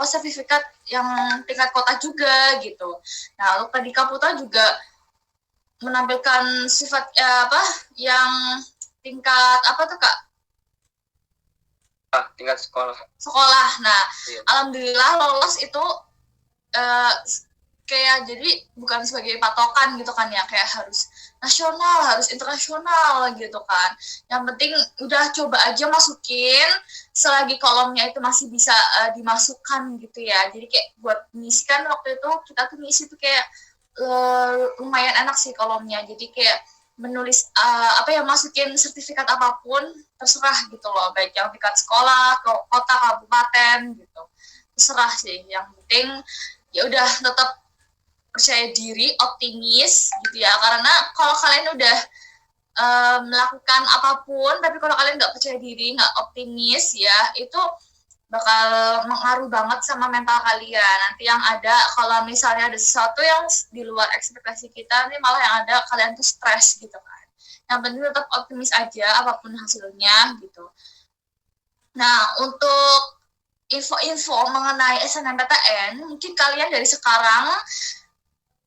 sertifikat yang tingkat kota juga gitu. Nah, lalu tadi Kaputa juga menampilkan sifat yang tingkat apa tuh Kak? Tingkat sekolah. Nah, iya. Alhamdulillah lolos itu kayak jadi bukan sebagai patokan gitu kan ya, kayak harus nasional, harus internasional gitu kan. Yang penting udah coba aja masukin selagi kolomnya itu masih bisa dimasukkan gitu ya. Jadi kayak buat ngisi kan waktu itu kita tuh ngisi tuh kayak lumayan enak sih kolomnya. Jadi kayak menulis masukin sertifikat apapun terserah gitu loh, baik yang tingkat sekolah, kota, kabupaten gitu, terserah sih. Yang penting ya udah tetap percaya diri, optimis gitu ya, karena kalau kalian udah melakukan apapun, tapi kalau kalian nggak percaya diri, nggak optimis ya, itu bakal mengaruh banget sama mental kalian. Nanti yang ada kalau misalnya ada sesuatu yang di luar ekspektasi kita, nanti malah yang ada kalian tuh stres gitu kan. Yang penting tetap optimis aja apapun hasilnya gitu. Nah, untuk info-info mengenai SNMPTN, mungkin kalian dari sekarang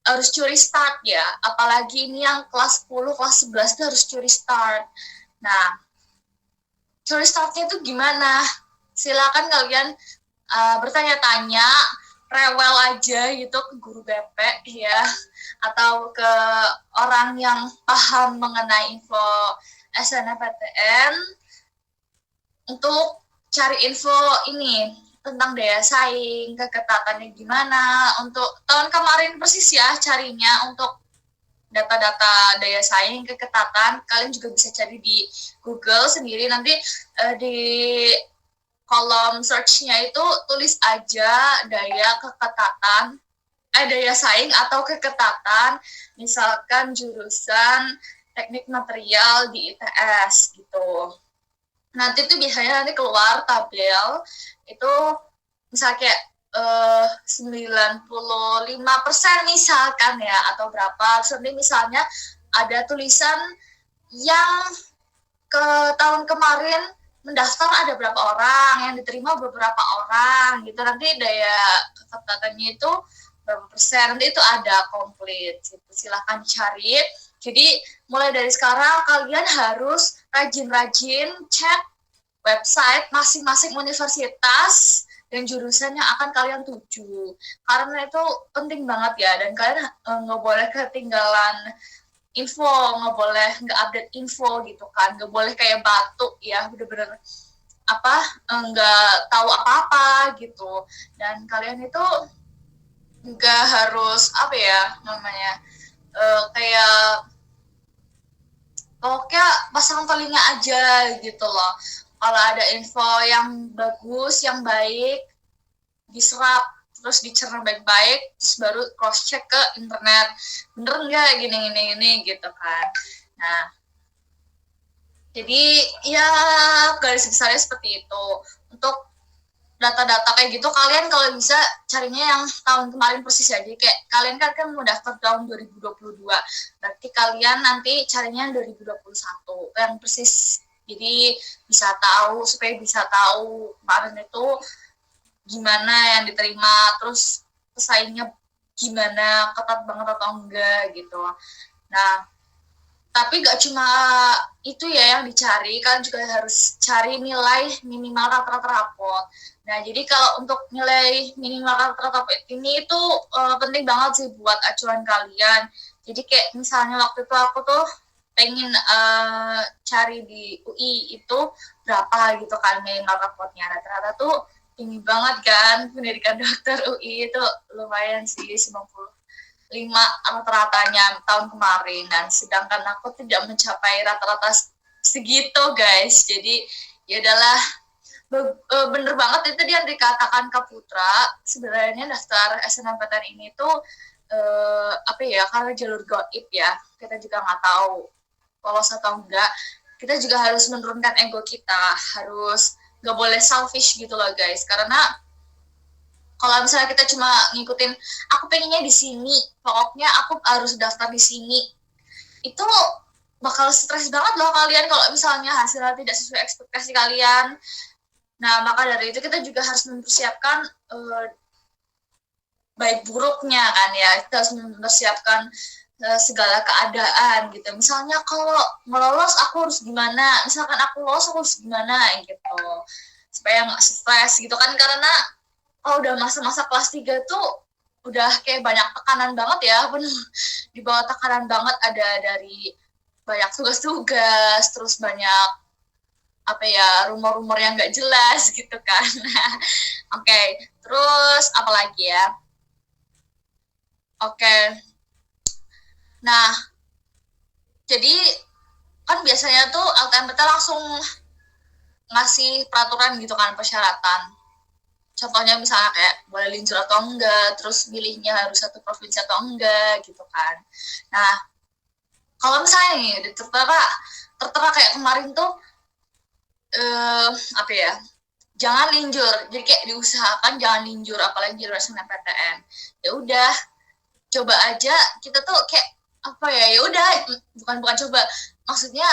harus curi start ya. Apalagi ini yang kelas 10, kelas 11 itu harus curi start. Nah, curi startnya itu gimana? Silakan kalian bertanya-tanya, rewel aja gitu ke guru BP ya, atau ke orang yang paham mengenai info SNMPTN untuk cari info ini tentang daya saing, keketatannya gimana. Untuk tahun kemarin persis ya carinya untuk data-data daya saing, keketatan, kalian juga bisa cari di Google sendiri. Nanti di kolom search-nya itu tulis aja daya saing atau keketatan, misalkan jurusan teknik material di ITS gitu. Nanti tuh biasanya nanti keluar tabel itu misalnya kayak 95% misalkan ya, atau berapa. Sebenarnya misalnya ada tulisan yang ke tahun kemarin mendaftar ada berapa orang, yang diterima beberapa orang gitu. Nanti daya keketatannya itu berapa persen, nanti itu ada komplit gitu. Silahkan cari. Jadi mulai dari sekarang kalian harus rajin-rajin cek website masing-masing universitas dan jurusan yang akan kalian tuju, karena itu penting banget ya. Dan kalian nggak boleh ketinggalan info, nggak boleh nggak update info gitu kan, nggak boleh kayak batu ya, bener-bener nggak tahu apa-apa gitu. Dan kalian itu nggak harus namanya kayak pokoknya pasang telinga aja gitu loh. Kalau ada info yang bagus, yang baik, diserap, terus dicerna baik-baik, terus baru cross check ke internet, bener nggak gini gitu kan. Nah, jadi ya garis besarnya seperti itu. Untuk data-data kayak gitu kalian kalau bisa carinya yang tahun kemarin persis ya. Jadi kayak kalian kan mau daftar tahun 2022, berarti kalian nanti carinya yang 2021 yang persis. Jadi bisa tahu, supaya bisa tahu kemarin itu gimana yang diterima, terus pesaingnya gimana, ketat banget atau enggak gitu. Nah, tapi gak cuma itu ya yang dicari, kalian juga harus cari nilai minimal rata-rata rapot. Nah, jadi kalau untuk nilai minimal rata-rata rapot ini itu penting banget sih buat acuan kalian. Jadi kayak misalnya waktu itu aku tuh pengen cari di UI itu berapa gitu kan minimal rapotnya. Rata-rata tuh tinggi banget kan, pendidikan dokter UI itu lumayan sih 95 rata-ratanya tahun kemarin, dan sedangkan aku tidak mencapai rata-rata segitu guys. Jadi ya adalah bener banget itu dia dikatakan Kak Putra, sebenarnya daftar SNMPTN ini tuh karena jalur gaib ya, kita juga nggak tahu lolos atau enggak. Kita juga harus menurunkan ego kita, harus nggak boleh selfish gitu loh guys, karena kalau misalnya kita cuma ngikutin aku pengennya di sini, pokoknya aku harus daftar di sini, itu bakal stres banget loh kalian kalau misalnya hasilnya tidak sesuai ekspektasi kalian. Nah, maka dari itu kita juga harus mempersiapkan baik buruknya kan ya, kita harus mempersiapkan segala keadaan gitu. Misalnya kalau melolos aku harus gimana, misalkan aku lolos aku harus gimana gitu, supaya nggak stres gitu kan. Karena kalau udah masa-masa kelas 3 tuh udah kayak banyak tekanan banget ya, bener di bawah tekanan banget, ada dari banyak tugas-tugas, terus banyak rumor-rumor yang nggak jelas gitu kan. Oke, terus apa lagi ya? Oke, nah jadi kan biasanya tuh LTMPT langsung ngasih peraturan gitu kan, persyaratan. Contohnya misalnya kayak boleh lincur atau enggak, terus milihnya harus satu provinsi atau enggak gitu kan. Nah, Kalau misalnya nih udah tertera kayak kemarin tuh apa ya, jangan linjur, jadi kayak diusahakan jangan linjur apalagi jalur SNMPTN. Ya udah, coba aja kita tuh kayak apa ya, ya udah, bukan coba, maksudnya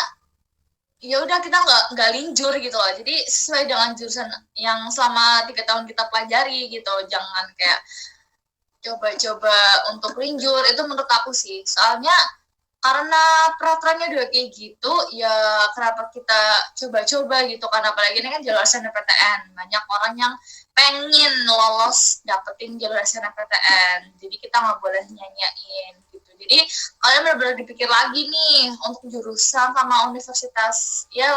ya udah kita nggak linjur gitu loh, jadi sesuai dengan jurusan yang selama 3 tahun kita pelajari gitu, jangan kayak coba-coba untuk linjur. Itu menurut aku sih, soalnya karena peraturannya udah kayak gitu ya, kenapa kita coba-coba gitu kan, apalagi ini kan jalur SNMPTN, banyak orang yang pengen lolos dapetin jalur SNMPTN, jadi kita nggak boleh nyanyain gitu. Jadi kalian benar-benar dipikir lagi nih untuk jurusan sama universitas, ya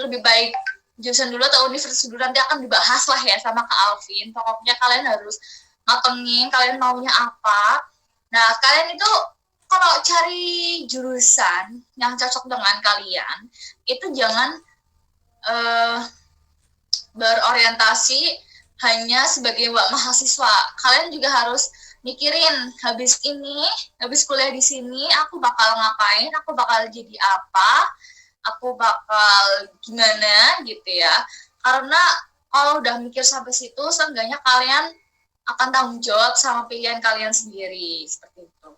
lebih baik jurusan dulu atau universitas dulu, nanti akan dibahas lah ya sama Kak Alvin. Pokoknya kalian harus matengin kalian maunya apa. Nah, kalian itu kalau cari jurusan yang cocok dengan kalian, itu jangan uh, berorientasi hanya sebagai mahasiswa. Kalian juga harus mikirin, habis kuliah di sini, aku bakal ngapain, aku bakal jadi apa, aku bakal gimana gitu ya. Karena kalau udah mikir sampai situ, seenggaknya kalian akan tanggung jawab sama pilihan kalian sendiri, seperti itu.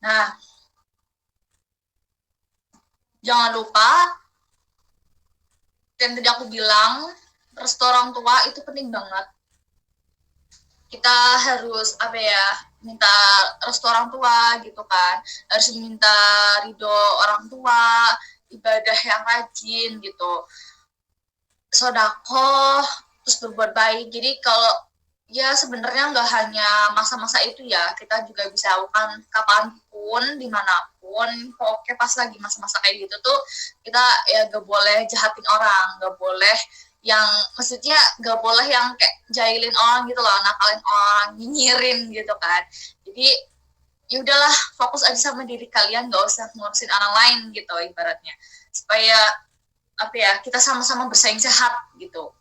Nah, jangan lupa, yang tadi aku bilang, restu orang tua itu penting banget. Kita harus apa ya, minta restu orang tua gitu kan, harus minta ridho orang tua, ibadah yang rajin gitu, sedekah, terus berbuat baik. Jadi kalau ya sebenarnya nggak hanya masa-masa itu ya, kita juga bisa lakukan kapanpun, dimanapun. Pokoknya pas lagi masa-masa kayak gitu tuh, kita ya gak boleh jahatin orang, gak boleh yang, maksudnya gak boleh yang kayak jahilin orang gitu loh, nakalin orang, nyinyirin gitu kan. Jadi ya udahlah, fokus aja sama diri kalian, gak usah ngurusin orang lain gitu ibaratnya, supaya apa ya, kita sama-sama bersaing sehat gitu.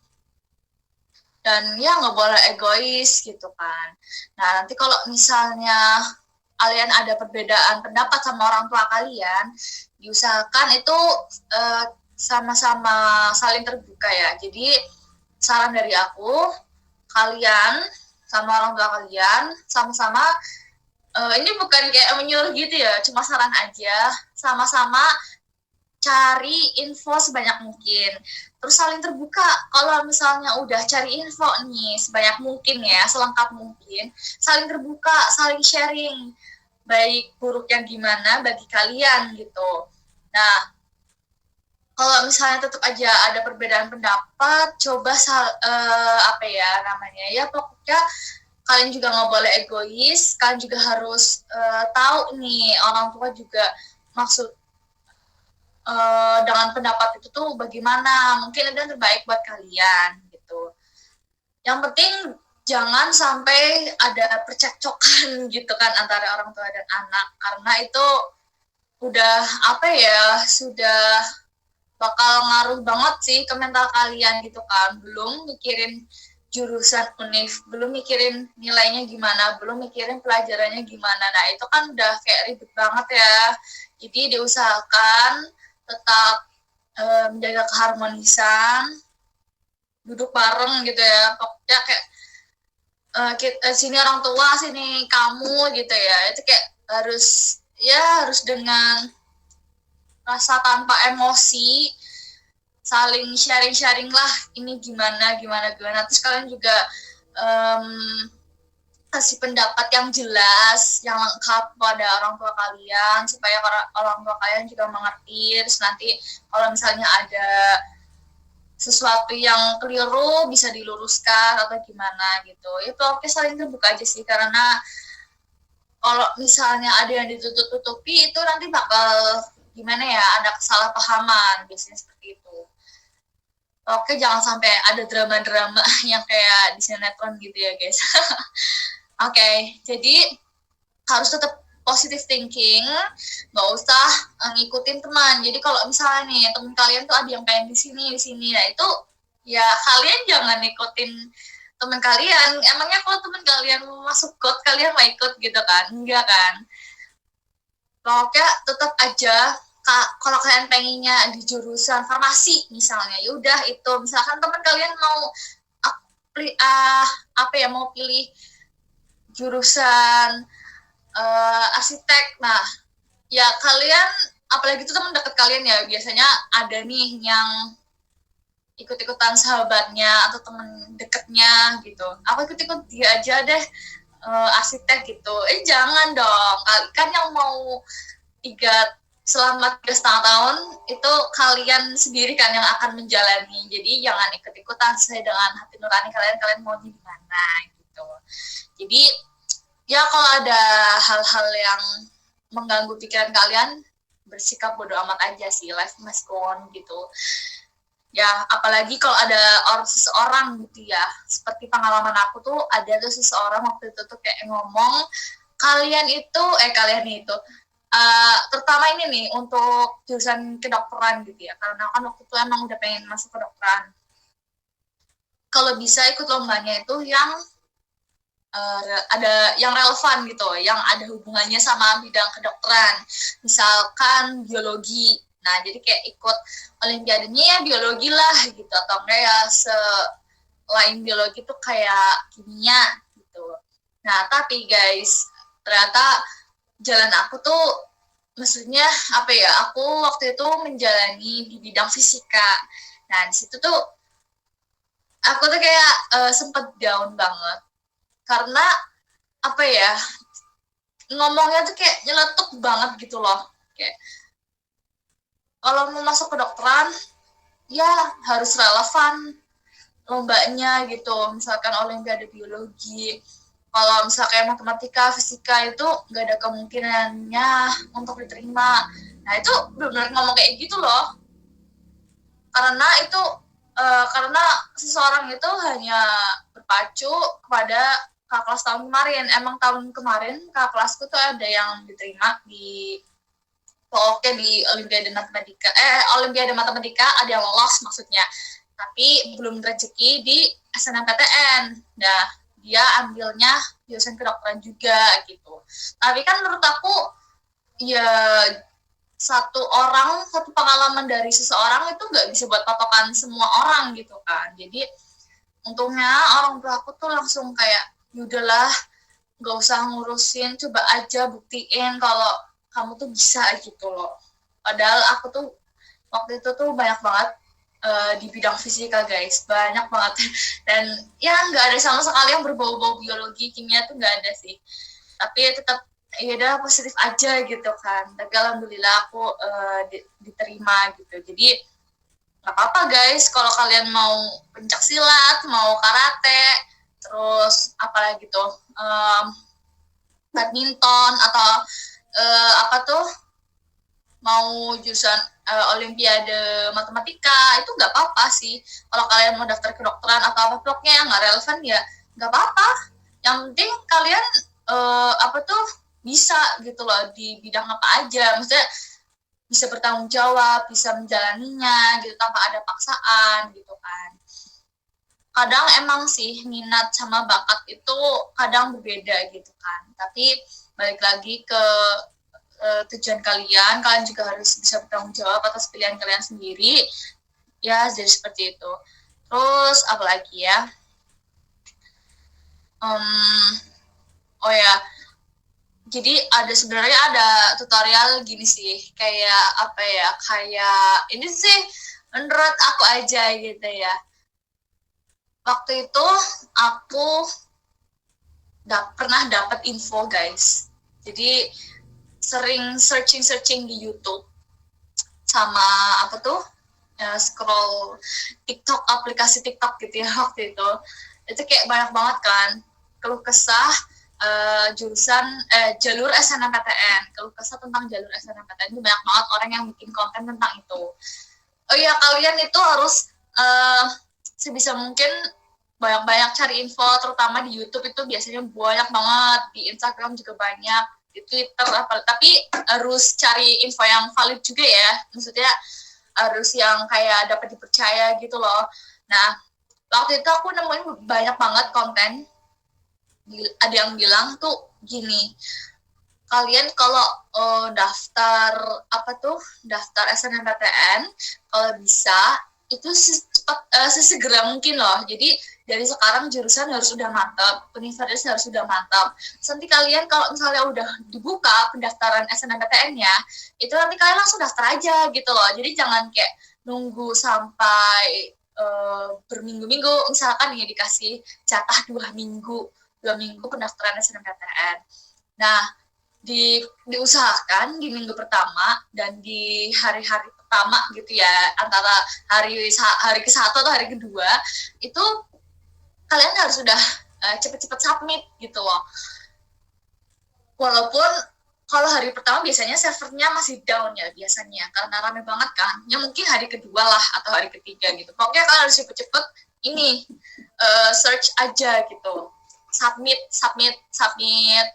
Dan ya nggak boleh egois gitu kan. Nah, nanti kalau misalnya kalian ada perbedaan pendapat sama orang tua kalian, diusahakan itu sama-sama saling terbuka ya. Jadi saran dari aku, kalian sama orang tua kalian sama-sama, ini bukan kayak menyuruh gitu ya, cuma saran aja, sama-sama cari info sebanyak mungkin, terus saling terbuka. Kalau misalnya udah cari info nih sebanyak mungkin ya, selengkap mungkin, saling terbuka, saling sharing baik buruknya gimana bagi kalian gitu. Nah, kalau misalnya tetap aja ada perbedaan pendapat, coba apa ya namanya ya, pokoknya kalian juga nggak boleh egois, kalian juga harus tahu nih orang tua juga maksud dengan pendapat itu tuh bagaimana, mungkin itu yang terbaik buat kalian gitu. Yang penting jangan sampai ada percekcokan gitu kan antara orang tua dan anak, karena itu udah apa ya, sudah bakal ngaruh banget sih ke mental kalian gitu kan. Belum mikirin jurusan univ, belum mikirin nilainya gimana, belum mikirin pelajarannya gimana. Nah, itu kan udah kayak ribet banget ya. Jadi diusahakan tetap menjaga keharmonisan, duduk bareng gitu ya. Pokoknya kayak sini orang tua, sini kamu gitu ya. Itu kayak harus dengan rasa tanpa emosi, saling sharing lah, ini gimana. Terus kalian juga kasih pendapat yang jelas, yang lengkap pada orang tua kalian, supaya orang tua kalian juga mengerti. Terus nanti kalau misalnya ada sesuatu yang keliru bisa diluruskan atau gimana gitu. Itu oke, saling terbuka aja sih, karena kalau misalnya ada yang ditutup-tutupi itu nanti bakal gimana ya, ada kesalahpahaman biasanya seperti itu. Oke, jangan sampai ada drama-drama yang kayak di sinetron gitu ya guys. Oke, jadi harus tetap positive thinking, nggak usah ngikutin teman. Jadi kalau misalnya nih teman kalian tuh ada yang pengen di sini, nah itu ya kalian jangan ikutin teman kalian. Emangnya kalau teman kalian mau masuk kot, kalian mau ikut gitu kan? Enggak kan? pokoknya tetap aja kalau kalian pengennya di jurusan farmasi misalnya, ya udah itu. Misalkan teman kalian mau mau pilih jurusan arsitek, nah ya kalian, apalagi itu teman dekat kalian ya, biasanya ada nih yang ikut-ikutan sahabatnya atau temen deketnya gitu, aku ikut-ikut dia aja deh arsitek gitu. Jangan dong, kan yang mau selama 3,5 tahun itu kalian sendiri kan yang akan menjalani, jadi jangan ikut-ikutan sesuai dengan hati nurani kalian mau di mana gitu. Jadi ya kalau ada hal-hal yang mengganggu pikiran kalian, bersikap bodo amat aja sih, life must go on gitu ya. Apalagi kalau ada seseorang gitu ya, seperti pengalaman aku tuh, ada tuh seseorang waktu itu tuh kayak ngomong, kalian itu terutama ini nih untuk jurusan kedokteran gitu ya, karena kan waktu itu emang udah pengen masuk kedokteran, kalau bisa ikut lombanya itu yang ada yang relevan gitu, yang ada hubungannya sama bidang kedokteran, misalkan biologi. Nah, jadi kayak ikut olimpiadenya ya biologi lah gitu, atau enggak ya selain biologi tuh kayak kimia gitu. Nah, tapi guys, ternyata jalan aku tuh, maksudnya apa ya, aku waktu itu menjalani di bidang fisika. Nah, di situ tuh aku tuh kayak sempet down banget, karena apa ya, ngomongnya tuh kayak nyeletuk banget gitu loh, kayak kalau mau masuk kedokteran ya harus relevan lombanya gitu, misalkan olimpiade biologi. Kalau misalkan matematika, fisika itu nggak ada kemungkinannya untuk diterima. Nah itu benar-benar ngomong kayak gitu loh, karena itu karena seseorang itu hanya berpacu kepada kakak kelas tahun kemarin. Emang tahun kemarin kakak kelasku tuh ada yang diterima di di Olimpiade Matematika ada yang lolos maksudnya, tapi belum rezeki di SNMPTN. Nah, dia ambilnya jurusan kedokteran juga gitu. Tapi kan menurut aku ya, satu pengalaman dari seseorang itu nggak bisa buat patokan semua orang gitu kan. Jadi untungnya orang tua aku tuh langsung kayak, yaudahlah nggak usah ngurusin, coba aja buktiin kalau kamu tuh bisa gitu loh. Padahal aku tuh waktu itu tuh banyak banget di bidang fisika guys, banyak banget. Dan ya nggak ada sama sekali yang berbau-bau biologi, kimia tuh nggak ada sih. Tapi tetap ya udah positif aja gitu kan. Tapi alhamdulillah aku diterima gitu. Jadi nggak apa-apa guys, kalau kalian mau pencak silat, mau karate, terus apalagi tuh badminton, atau mau jurusan olimpiade matematika, itu nggak apa-apa sih. Kalau kalian mau daftar kedokteran atau apa, bloknya yang nggak relevan ya nggak apa-apa. Yang penting kalian bisa gitu loh di bidang apa aja, maksudnya bisa bertanggung jawab, bisa menjalaninya gitu tanpa ada paksaan gitu kan. Kadang emang sih minat sama bakat itu kadang berbeda gitu kan, tapi balik lagi ke tujuan kalian juga harus bisa bertanggung jawab atas pilihan kalian sendiri ya, jadi seperti itu. Terus apalagi ya, oh ya, jadi sebenarnya ada tutorial gini sih, kayak ini sih menurut aku aja gitu ya. Waktu itu aku pernah dapat info guys, jadi sering searching di YouTube sama scroll TikTok, aplikasi TikTok gitu ya. Waktu itu kayak banyak banget kan keluh kesah jalur SNMPTN, keluh kesah tentang jalur SNMPTN. Itu banyak banget orang yang bikin konten tentang itu. Oh iya, kalian itu harus sebisa mungkin banyak-banyak cari info, terutama di YouTube itu biasanya banyak banget, di Instagram juga banyak, di Twitter tapi harus cari info yang valid juga ya, maksudnya harus yang kayak dapat dipercaya gitu loh. Nah, waktu itu aku nemuin banyak banget konten, ada yang bilang tuh gini, kalian kalau daftar apa tuh daftar SNMPTN kalau bisa itu sesegera mungkin loh. Jadi dari sekarang jurusan harus udah mantap, universitas harus sudah mantap. Terus nanti kalian kalau misalnya udah dibuka pendaftaran SNMPTN-nya, itu nanti kalian langsung daftar aja gitu loh. Jadi jangan kayak nunggu sampai berminggu-minggu, misalkan ya dikasih jatah 2 minggu pendaftaran SNMPTN. Nah, diusahakan di minggu pertama dan di hari-hari pertama gitu ya, antara hari ke-1 atau hari kedua itu kalian harus sudah cepet-cepet submit gitu loh. Walaupun kalau hari pertama biasanya servernya masih down ya biasanya karena rame banget kan. Ya mungkin hari kedua lah atau hari ketiga gitu. Pokoknya kalian harus cepet-cepet ini search aja gitu. Submit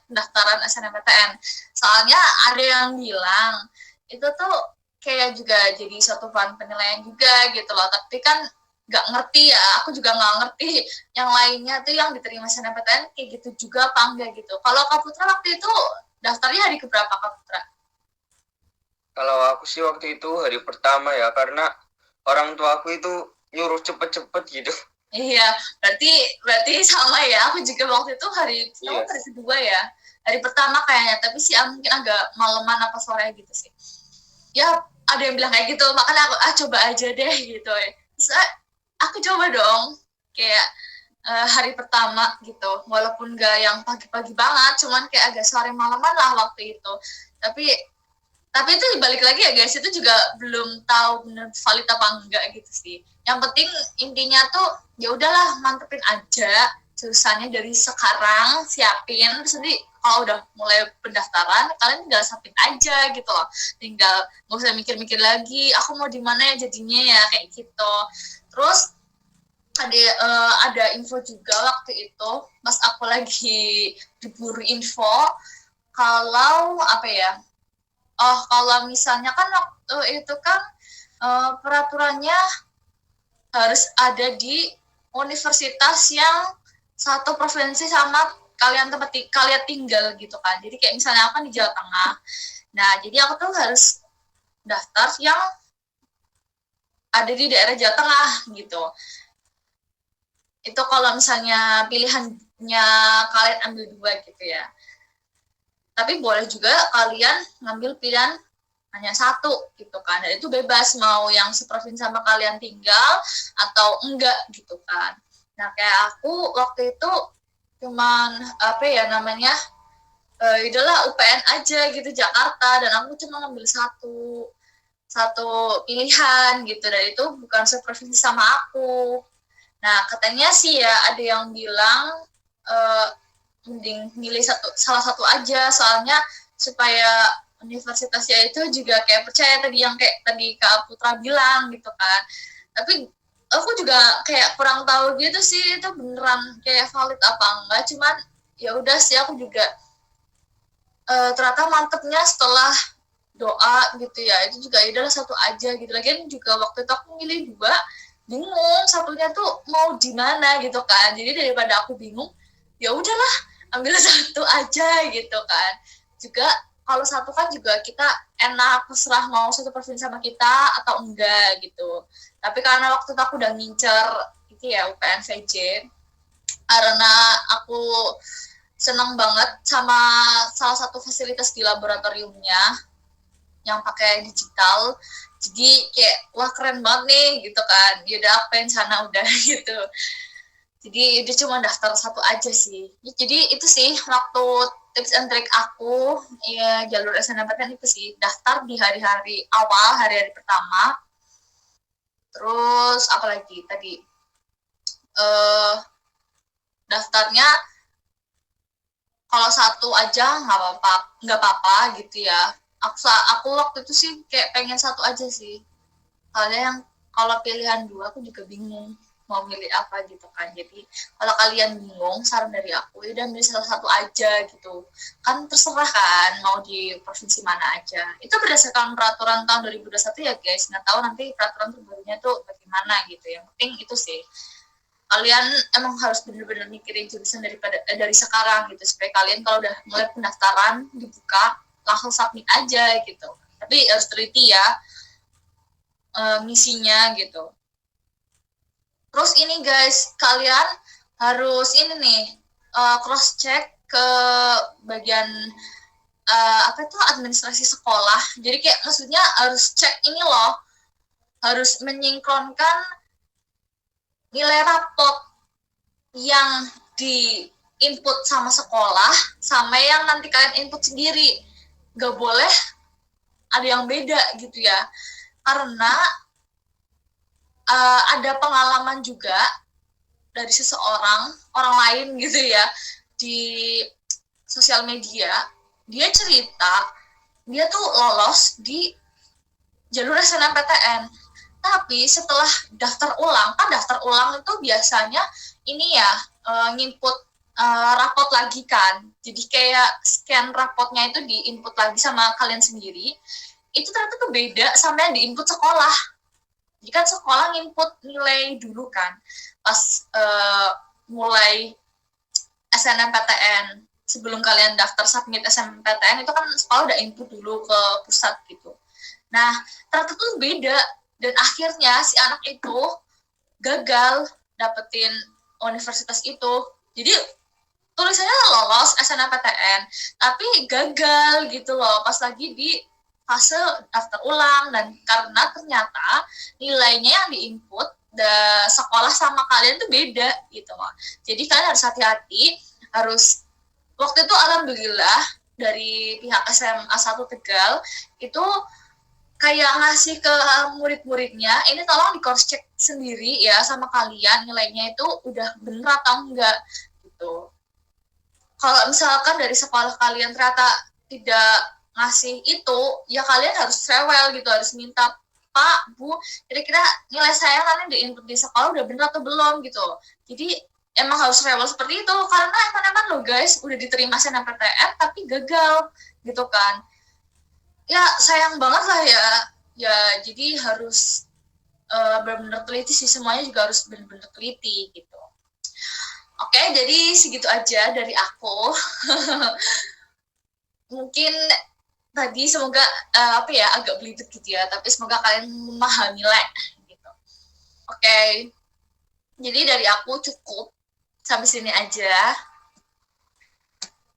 pendaftaran SNMPTN. Soalnya ada yang bilang itu tuh kayak juga jadi suatu bahan penilaian juga gitu loh. Tapi kan nggak ngerti ya, aku juga nggak ngerti yang lainnya tuh yang diterima SNMPTN kayak gitu juga apa enggak gitu. Kalau Kak Putra waktu itu daftarnya hari keberapa Kak Putra? Kalau aku sih waktu itu hari pertama ya, karena orang tua aku itu nyuruh cepet-cepet gitu. Iya, berarti sama ya. Aku juga waktu itu hari pertama, Iya. hari kedua ya. Hari pertama kayaknya, tapi sih mungkin agak malaman apa sore gitu sih. Ya, ada yang bilang kayak gitu, makanya aku coba aja deh gitu ya. Terus aku coba dong, kayak hari pertama gitu. Walaupun gak yang pagi-pagi banget, cuman kayak agak sore malaman lah waktu itu. Tapi tapi itu balik lagi ya guys, itu juga belum tahu benar valid apa enggak gitu sih. Yang penting intinya tuh ya udahlah mantepin aja jurusannya dari sekarang, siapin. Terus nanti kalau udah mulai pendaftaran kalian tinggal siapin aja gitu loh, tinggal nggak usah mikir-mikir lagi aku mau di mana ya jadinya ya kayak gitu. Terus ada info juga waktu itu pas aku lagi diburu info kalau apa ya. Oh, kalau misalnya kan waktu itu kan peraturannya harus ada di universitas yang satu provinsi sama kalian tinggal gitu kan. Jadi kayak misalnya aku kan di Jawa Tengah. Nah, jadi aku tuh harus daftar yang ada di daerah Jawa Tengah gitu. Itu kalau misalnya pilihannya kalian ambil 2 gitu ya. Tapi boleh juga kalian ngambil pilihan hanya 1 gitu kan. Dan itu bebas mau yang seprovinsi sama kalian tinggal atau enggak gitu kan. Nah, kayak aku waktu itu cuman apa ya namanya? Itulah UPN aja gitu Jakarta dan aku cuma ngambil satu pilihan gitu dan itu bukan seprovinsi sama aku. Nah, katanya sih ya ada yang bilang mending milih salah satu aja soalnya supaya universitasnya itu juga kayak percaya tadi yang kayak tadi Kak Putra bilang gitu kan. Tapi aku juga kayak kurang tahu gitu sih itu beneran kayak valid apa enggak. Cuman ya udah sih aku juga ternyata mantepnya setelah doa gitu ya. Itu juga adalah satu aja gitu. Lagian juga waktu itu aku milih 2 bingung satunya tuh mau di mana gitu kan. Jadi daripada aku bingung ya udahlah ambil satu aja gitu kan. Juga kalau satu kan juga kita enak terserah mau satu provinsi sama kita atau enggak gitu. Tapi karena waktu itu aku udah ngincer itu ya UPN VJ karena aku senang banget sama salah satu fasilitas di laboratoriumnya yang pakai digital. Jadi kayak wah keren banget nih gitu kan. Yaudah aku pengen sana udah gitu. Jadi dia cuma daftar satu aja sih. Jadi itu sih waktu tips and trick aku ya jalur SNMPTN itu sih daftar di hari-hari awal, hari-hari pertama. Terus apalagi tadi daftarnya kalau satu aja nggak apa-apa gitu ya. Aku waktu itu sih kayak pengen satu aja sih. Soalnya yang kalau pilihan 2 aku juga bingung mau milih apa gitu kan. Jadi kalau kalian bingung saran dari aku ya udah milih salah satu aja gitu kan, terserah kan mau di provinsi mana aja. Itu berdasarkan peraturan tahun 2021 ya guys, nggak tahu nanti peraturan terbarunya tuh bagaimana gitu. Yang penting itu sih kalian emang harus bener-bener mikirin jurusan dari sekarang gitu, supaya kalian kalau udah mulai pendaftaran dibuka langsung submit aja gitu. Tapi harus teliti ya misinya gitu. Terus ini guys, kalian harus ini nih cross check ke bagian apa itu administrasi sekolah. Jadi kayak maksudnya harus cek ini loh, harus menyinkronkan nilai rapot yang di input sama sekolah sama yang nanti kalian input sendiri. Gak boleh ada yang beda gitu ya, karena ada pengalaman juga dari orang lain gitu ya di sosial media. Dia cerita dia tuh lolos di jalur SNMPTN, tapi setelah daftar ulang, kan daftar ulang itu biasanya ini ya nginput rapot lagi kan, jadi kayak scan rapotnya itu diinput lagi sama kalian sendiri. Itu ternyata tuh beda sama yang diinput sekolah. Jadi kan sekolah nginput nilai dulu kan pas mulai SNMPTN, sebelum kalian daftar submit SNMPTN itu kan sekolah udah input dulu ke pusat gitu. Nah ternyata tuh beda, dan akhirnya si anak itu gagal dapetin universitas itu. Jadi tulisannya lolos SNMPTN tapi gagal gitu loh pas lagi di fase daftar ulang, dan karena ternyata nilainya yang diinput sekolah sama kalian tuh beda gitu loh. Jadi kalian harus hati-hati, harus waktu itu alhamdulillah dari pihak SMA 1 Tegal itu kayak ngasih ke murid-muridnya, ini tolong di cross check sendiri ya sama kalian nilainya itu udah bener atau enggak gitu. Kalau misalkan dari sekolah kalian ternyata tidak ngasih itu, ya kalian harus rewel gitu, harus minta, Pak, Bu, kira-kira nilai saya nanti di input di sekolah udah bener atau belum gitu. Jadi emang harus rewel seperti itu, karena emang lo guys udah diterima SNMPTN tapi gagal gitu kan. Ya sayang banget lah ya jadi harus benar-benar teliti sih, semuanya juga harus benar-benar teliti gitu. Oke, jadi segitu aja dari aku. Mungkin tadi semoga agak belibet gitu ya, tapi semoga kalian memahami lah gitu. Oke, jadi dari aku cukup sampai sini aja.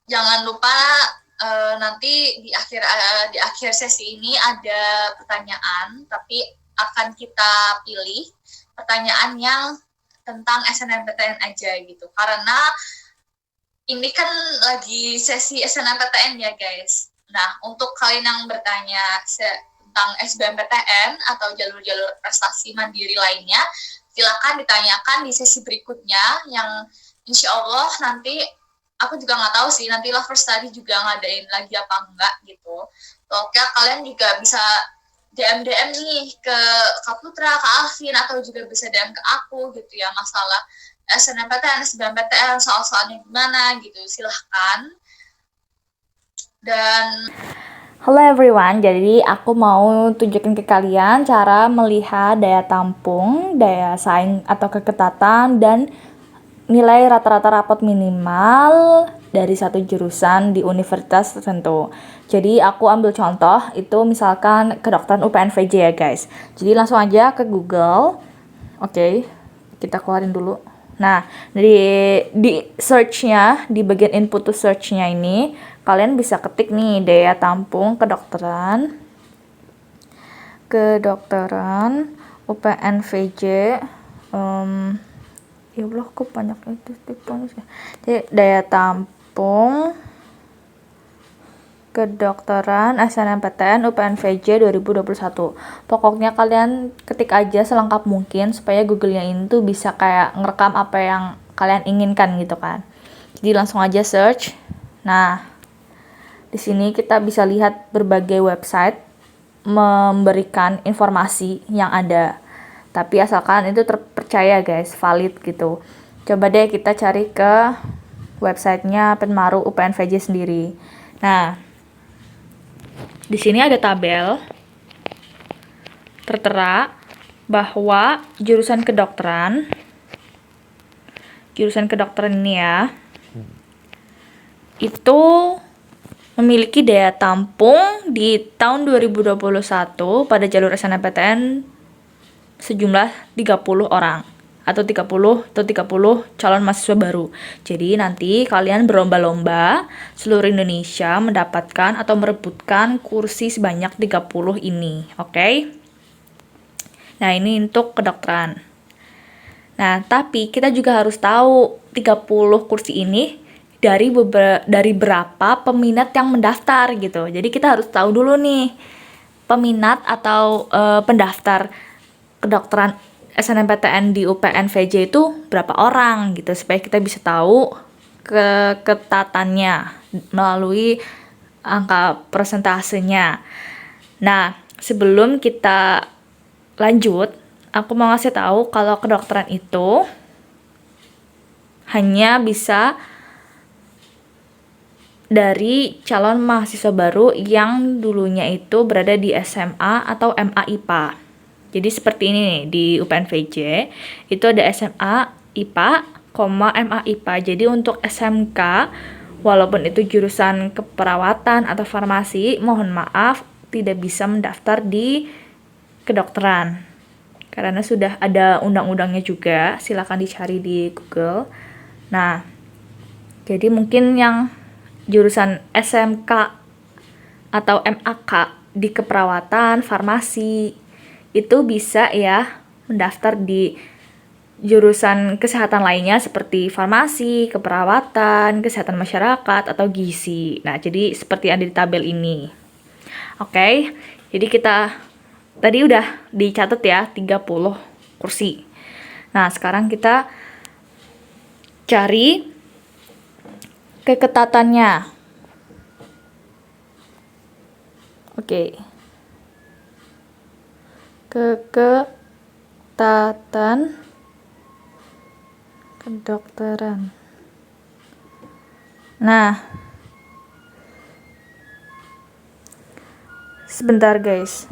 Jangan lupa nanti di akhir sesi ini ada pertanyaan, tapi akan kita pilih pertanyaan yang tentang SNMPTN aja gitu, karena ini kan lagi sesi SNMPTN ya guys. Nah, untuk kalian yang bertanya tentang SBMPTN atau jalur-jalur prestasi mandiri lainnya, silakan ditanyakan di sesi berikutnya yang insya Allah nanti aku juga nggak tahu sih, nanti Lovers Study juga ngadain lagi apa enggak gitu. Oke, kalian juga bisa DM nih ke Kak Putra, Kak Alvin, atau juga bisa DM ke aku gitu ya, masalah SNMPTN, SBMPTN, soal-soalnya gimana gitu, silahkan. Dan Halo everyone, jadi aku mau tunjukin ke kalian cara melihat daya tampung, daya saing atau keketatan, dan nilai rata-rata rapot minimal dari satu jurusan di universitas tertentu. Jadi aku ambil contoh, itu misalkan kedokteran UPNVJ ya guys. Jadi langsung aja ke Google. Oke, kita keluarin dulu. Nah, di search-nya, di bagian input to search-nya ini, kalian bisa ketik nih daya tampung kedokteran UPNVJ. Ya Allah, kok banyak itu tipenya sih. Jadi daya tampung kedokteran SNMPTN UPNVJ 2021. Pokoknya kalian ketik aja selengkap mungkin supaya Google-nya ini tuh bisa kayak ngerekam apa yang kalian inginkan gitu kan. Jadi langsung aja search. Nah, di sini kita bisa lihat berbagai website memberikan informasi yang ada. Tapi asalkan itu terpercaya guys, valid gitu. Coba deh kita cari ke websitenya Penmaru UPNVJ sendiri. Nah, di sini ada tabel tertera bahwa jurusan kedokteran jurusan kedokteran ini ya, itu memiliki daya tampung di tahun 2021 pada jalur SNMPTN sejumlah 30 orang atau 30 calon mahasiswa baru. Jadi nanti kalian berlomba-lomba seluruh Indonesia mendapatkan atau merebutkan kursi sebanyak 30 ini, oke? Nah, ini untuk kedokteran. Nah, tapi kita juga harus tahu 30 kursi ini dari berapa peminat yang mendaftar gitu. Jadi kita harus tahu dulu nih peminat atau pendaftar kedokteran SNMPTN di UPN VJ itu berapa orang gitu, supaya kita bisa tahu keketatannya melalui angka persentasenya. Nah, sebelum kita lanjut, aku mau ngasih tahu kalau kedokteran itu hanya bisa dari calon mahasiswa baru yang dulunya itu berada di SMA atau MA IPA. Jadi seperti ini nih, di UPN VJ itu ada SMA IPA, MA IPA. Jadi untuk SMK, walaupun itu jurusan keperawatan atau farmasi, mohon maaf tidak bisa mendaftar di kedokteran. Karena sudah ada undang-undangnya juga, silakan dicari di Google. Nah, jadi mungkin yang jurusan SMK atau MAK di keperawatan, farmasi, itu bisa ya mendaftar di jurusan kesehatan lainnya seperti farmasi, keperawatan, kesehatan masyarakat, atau gizi. Nah, jadi seperti ada di tabel ini. Oke, jadi kita tadi udah dicatat ya 30 kursi. Nah, sekarang kita cari keketatannya. Oke. Keketatan kedokteran. Nah, sebentar guys.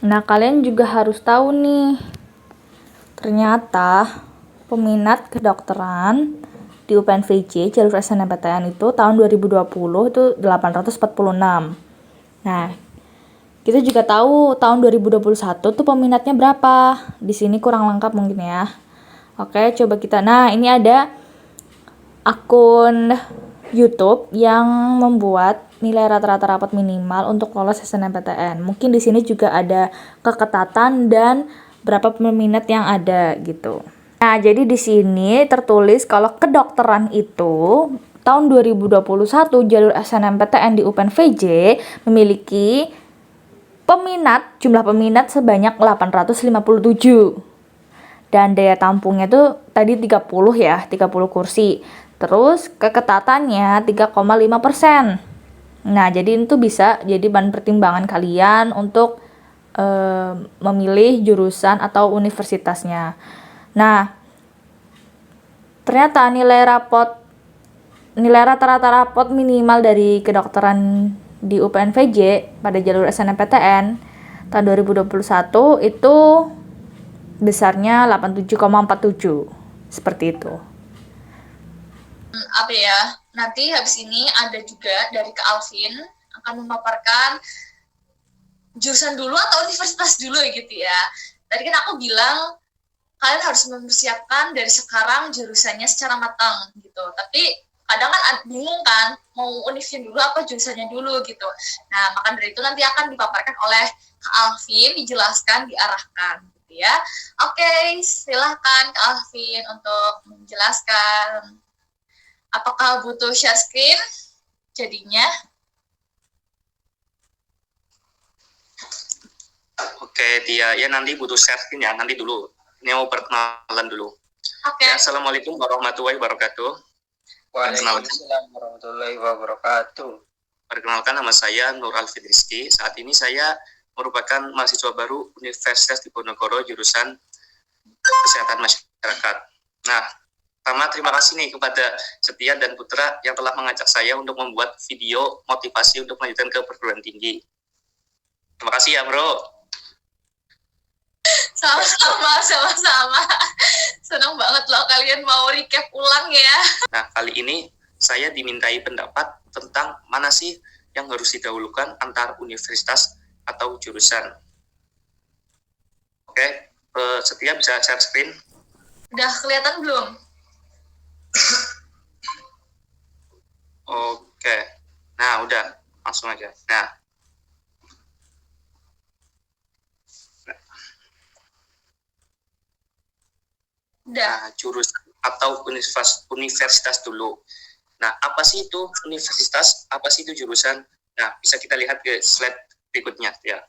Nah, kalian juga harus tahu nih, ternyata peminat kedokteran di UPN VJ jalur SNMPTN itu tahun 2020 itu 846. Nah, kita juga tahu tahun 2021 tuh peminatnya berapa. Di sini kurang lengkap mungkin ya. Oke, coba kita. Nah, ini ada akun YouTube yang membuat nilai rata-rata rapat minimal untuk lolos SNMPTN. Mungkin di sini juga ada keketatan dan berapa peminat yang ada gitu. Nah, jadi di sini tertulis kalau kedokteran itu tahun 2021 jalur SNMPTN di UPN VJ memiliki jumlah peminat sebanyak 857. Dan daya tampungnya itu tadi 30 ya, 30 kursi. Terus keketatannya 3,5%. Nah, jadi itu bisa jadi bahan pertimbangan kalian untuk memilih jurusan atau universitasnya. Nah, ternyata nilai rata-rata rapot minimal dari kedokteran di UPN VJ pada jalur SNMPTN tahun 2021 itu besarnya 87,47. Seperti itu. Apa ya, nanti habis ini ada juga dari Kak Alvin akan memaparkan jurusan dulu atau universitas dulu gitu ya. Tadi kan aku bilang kalian harus mempersiapkan dari sekarang jurusannya secara matang gitu. Tapi kadang kan bingung kan mau univnya dulu apa jurusannya dulu gitu. Nah, maka dari itu nanti akan dipaparkan oleh Kak Alvin, dijelaskan, diarahkan gitu ya. Oke, silahkan Kak Alvin untuk menjelaskan. Apakah butuh share screen jadinya? Oke, Tia. Ya nanti butuh share screen ya, nanti dulu. Ini mau perkenalan dulu. Oke. Ya, Assalamualaikum warahmatullahi wabarakatuh. Waalaikumsalam warahmatullahi wabarakatuh. Perkenalkan, nama saya Nur Alfid Rizky. Saat ini saya merupakan mahasiswa baru Universitas Diponegoro jurusan Kesehatan Masyarakat. Nah, pertama terima kasih nih kepada Setia dan Putra yang telah mengajak saya untuk membuat video motivasi untuk melanjutkan ke perguruan tinggi. Makasih ya, Bro. Sama-sama. Senang banget loh kalian mau recap ulang ya. Nah, kali ini saya dimintai pendapat tentang mana sih yang harus didahulukan antara universitas atau jurusan. Oke, Setia bisa share screen? Udah kelihatan belum? Oke, nah udah, langsung aja. Nah, Udah. jurusan atau universitas dulu. Nah, apa sih itu universitas? Apa sih itu jurusan? Nah, bisa kita lihat ke slide berikutnya ya.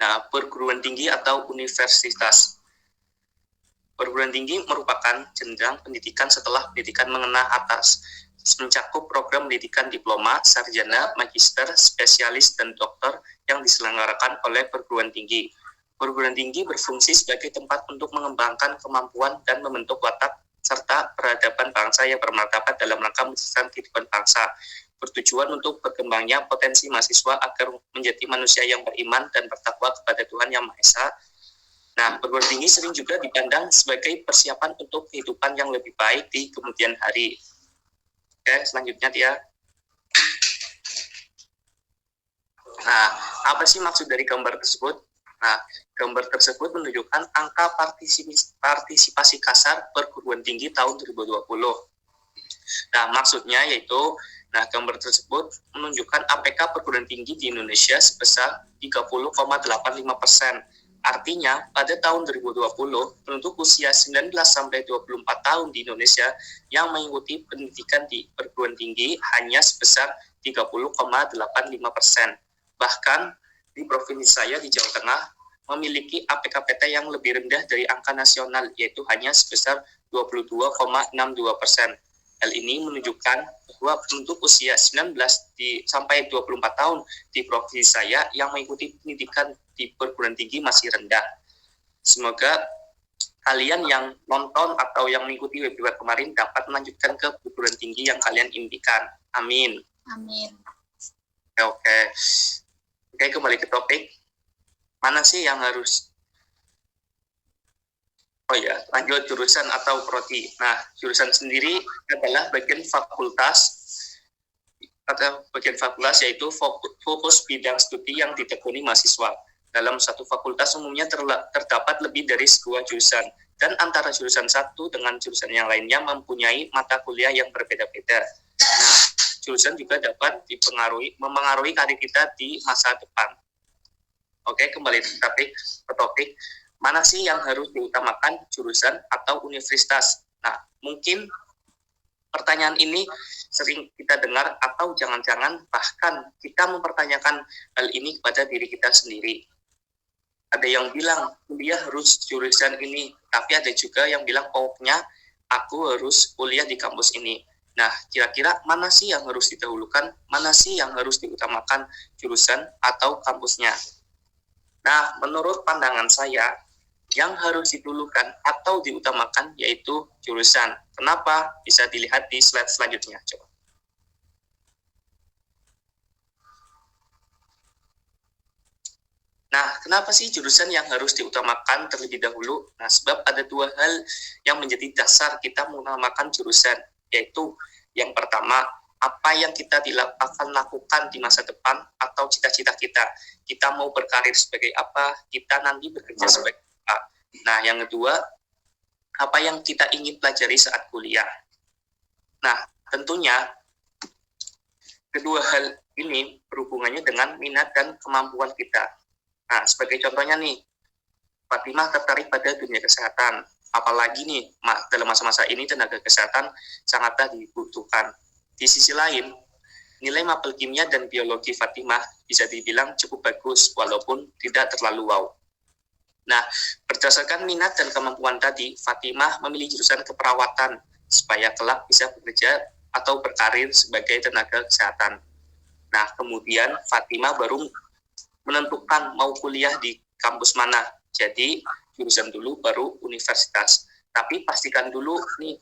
Nah, perguruan tinggi atau universitas. Perguruan tinggi merupakan jenjang pendidikan setelah pendidikan menengah atas, mencakup program pendidikan diploma, sarjana, magister, spesialis, dan dokter yang diselenggarakan oleh perguruan tinggi. Perguruan tinggi berfungsi sebagai tempat untuk mengembangkan kemampuan dan membentuk watak serta peradaban bangsa yang bermartabat dalam rangka mewujudkan kehidupan bangsa, bertujuan untuk berkembangnya potensi mahasiswa agar menjadi manusia yang beriman dan bertakwa kepada Tuhan Yang Maha Esa. Nah, perguruan tinggi sering juga dipandang sebagai persiapan untuk kehidupan yang lebih baik di kemudian hari. Oke, selanjutnya Tia. Nah, apa sih maksud dari gambar tersebut? Nah, gambar tersebut menunjukkan angka partisipasi kasar perguruan tinggi tahun 2020. Nah, maksudnya yaitu, gambar tersebut menunjukkan APK perguruan tinggi di Indonesia sebesar 30,85%. Artinya, pada tahun 2020, penduduk usia 19-24 tahun di Indonesia yang mengikuti pendidikan di perguruan tinggi hanya sebesar 30,85%. Bahkan, di provinsi saya di Jawa Tengah memiliki APK-PT yang lebih rendah dari angka nasional, yaitu hanya sebesar 22,62%. Hal ini menunjukkan bahwa penduduk usia 19 sampai 24 tahun di provinsi saya yang mengikuti pendidikan di perguruan tinggi masih rendah. Semoga kalian yang nonton atau yang mengikuti webinar kemarin dapat melanjutkan ke perguruan tinggi yang kalian impikan. Amin. Amin. Oke, kembali ke topik. Mana sih yang harus... Oh ya, lanjut jurusan atau prodi. Nah, jurusan sendiri adalah bagian fakultas yaitu fokus bidang studi yang ditekuni mahasiswa. Dalam satu fakultas umumnya terdapat lebih dari sebuah jurusan, dan antara jurusan satu dengan jurusan yang lainnya mempunyai mata kuliah yang berbeda-beda. Nah, jurusan juga dapat memengaruhi karir kita di masa depan. Oke, kembali ke topik. Mana sih yang harus diutamakan, jurusan atau universitas? Nah, mungkin pertanyaan ini sering kita dengar atau jangan-jangan bahkan kita mempertanyakan hal ini kepada diri kita sendiri. Ada yang bilang kuliah harus jurusan ini, tapi ada juga yang bilang pokoknya aku harus kuliah di kampus ini. Nah, kira-kira mana sih yang harus didahulukan, mana sih yang harus diutamakan, jurusan atau kampusnya? Nah, menurut pandangan saya, yang harus didahulukan atau diutamakan yaitu jurusan. Kenapa? Bisa dilihat di slide selanjutnya. Coba. Nah, kenapa sih jurusan yang harus diutamakan terlebih dahulu? Nah, sebab ada dua hal yang menjadi dasar kita mengutamakan jurusan, yaitu yang pertama, apa yang kita akan lakukan di masa depan atau cita-cita kita. Kita mau berkarir sebagai apa, kita nanti bekerja sebagai apa. Nah, yang kedua, apa yang kita ingin pelajari saat kuliah. Nah, tentunya kedua hal ini berhubungannya dengan minat dan kemampuan kita. Nah, sebagai contohnya nih, Fatimah tertarik pada dunia kesehatan. Apalagi nih, dalam masa-masa ini tenaga kesehatan sangatlah dibutuhkan. Di sisi lain, nilai mapel kimia dan biologi Fatimah bisa dibilang cukup bagus, walaupun tidak terlalu wow. Nah, berdasarkan minat dan kemampuan tadi, Fatimah memilih jurusan keperawatan supaya kelak bisa bekerja atau berkarir sebagai tenaga kesehatan. Nah, kemudian Fatimah baru menentukan mau kuliah di kampus mana. Jadi, jurusan dulu baru universitas. Tapi pastikan dulu nih,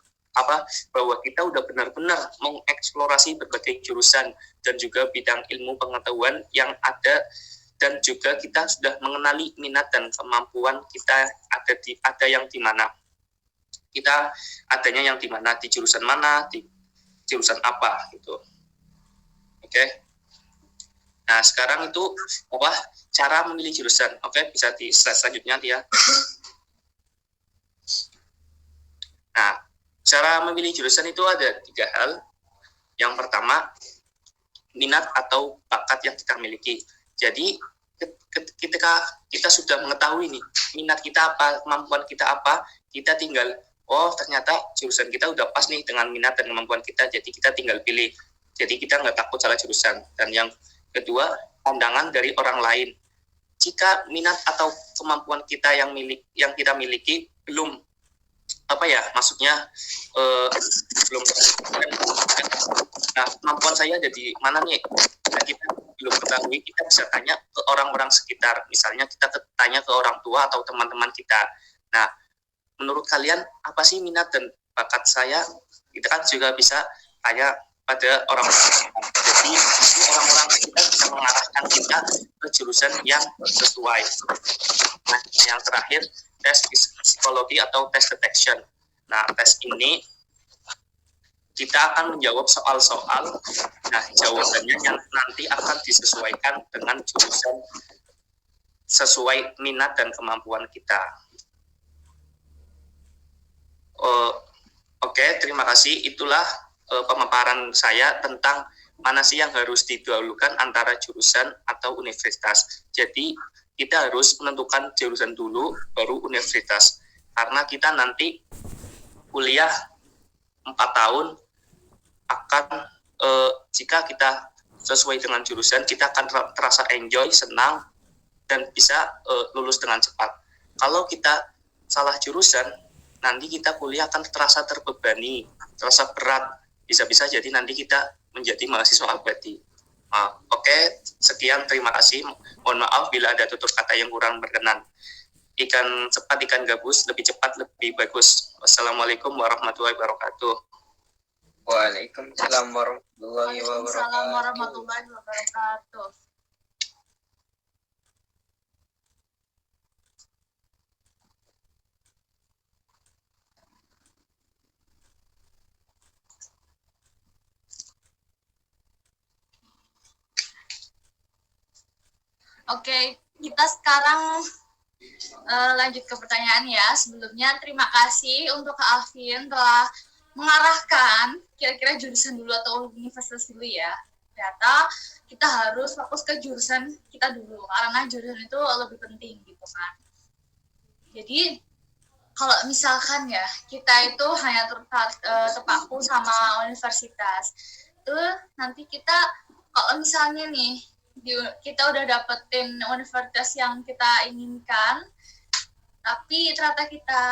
bahwa kita udah benar-benar mengeksplorasi berbagai jurusan dan juga bidang ilmu pengetahuan yang ada, dan juga kita sudah mengenali minat dan kemampuan kita ada yang di mana. Kita adanya yang di mana, di jurusan mana, di jurusan apa gitu. Oke. Nah, sekarang itu cara memilih jurusan. Oke, bisa di slide selanjutnya dia. Nah, cara memilih jurusan itu ada 3 hal. Yang pertama, minat atau bakat yang kita miliki. Jadi, ketika kita sudah mengetahui nih, minat kita apa, kemampuan kita apa, kita tinggal, ternyata jurusan kita udah pas nih dengan minat dan kemampuan kita, jadi kita tinggal pilih. Jadi kita nggak takut salah jurusan. Dan yang kedua, pandangan dari orang lain. Jika minat atau kemampuan kita yang kita miliki belum maksudnya belum, nah kemampuan saya ada di mana nih, nah, kita belum ketahui, kita bisa tanya ke orang-orang sekitar, misalnya kita tanya ke orang tua atau teman-teman kita. Nah, menurut kalian apa sih minat dan bakat saya? Kita kan juga bisa tanya pada orang-orang. Jadi orang-orang kita bisa mengarahkan kita ke jurusan yang sesuai. Nah, yang terakhir, tes psikologi atau tes detection. Nah, tes ini kita akan menjawab soal-soal. Nah, jawabannya yang nanti akan disesuaikan dengan jurusan sesuai minat dan kemampuan kita. Oke, terima kasih. Itulah pemaparan saya tentang mana sih yang harus didahulukan antara jurusan atau universitas. Jadi, kita harus menentukan jurusan dulu, baru universitas. Karena kita nanti kuliah 4 tahun akan, jika kita sesuai dengan jurusan, kita akan terasa enjoy, senang, dan bisa lulus dengan cepat. Kalau kita salah jurusan, nanti kita kuliah akan terasa terbebani, terasa berat, bisa-bisa jadi nanti kita menjadi mahasiswa abadi. Oke, sekian, terima kasih. Mohon maaf bila ada tutur kata yang kurang berkenan. Ikan cepat, ikan gabus, lebih cepat, lebih bagus. Wassalamualaikum warahmatullahi wabarakatuh. Waalaikumsalam warahmatullahi Waalaikumsalam wabarakatuh. warahmatullahi wabarakatuh. Oke, kita sekarang lanjut ke pertanyaan ya. Sebelumnya terima kasih untuk Kak Alvin telah mengarahkan kira-kira jurusan dulu atau universitas dulu ya. Ternyata kita harus fokus ke jurusan kita dulu karena jurusan itu lebih penting gitu kan. Jadi kalau misalkan ya kita itu hanya terpaku sama universitas, itu nanti kita kalau misalnya nih kita udah dapetin universitas yang kita inginkan, tapi ternyata kita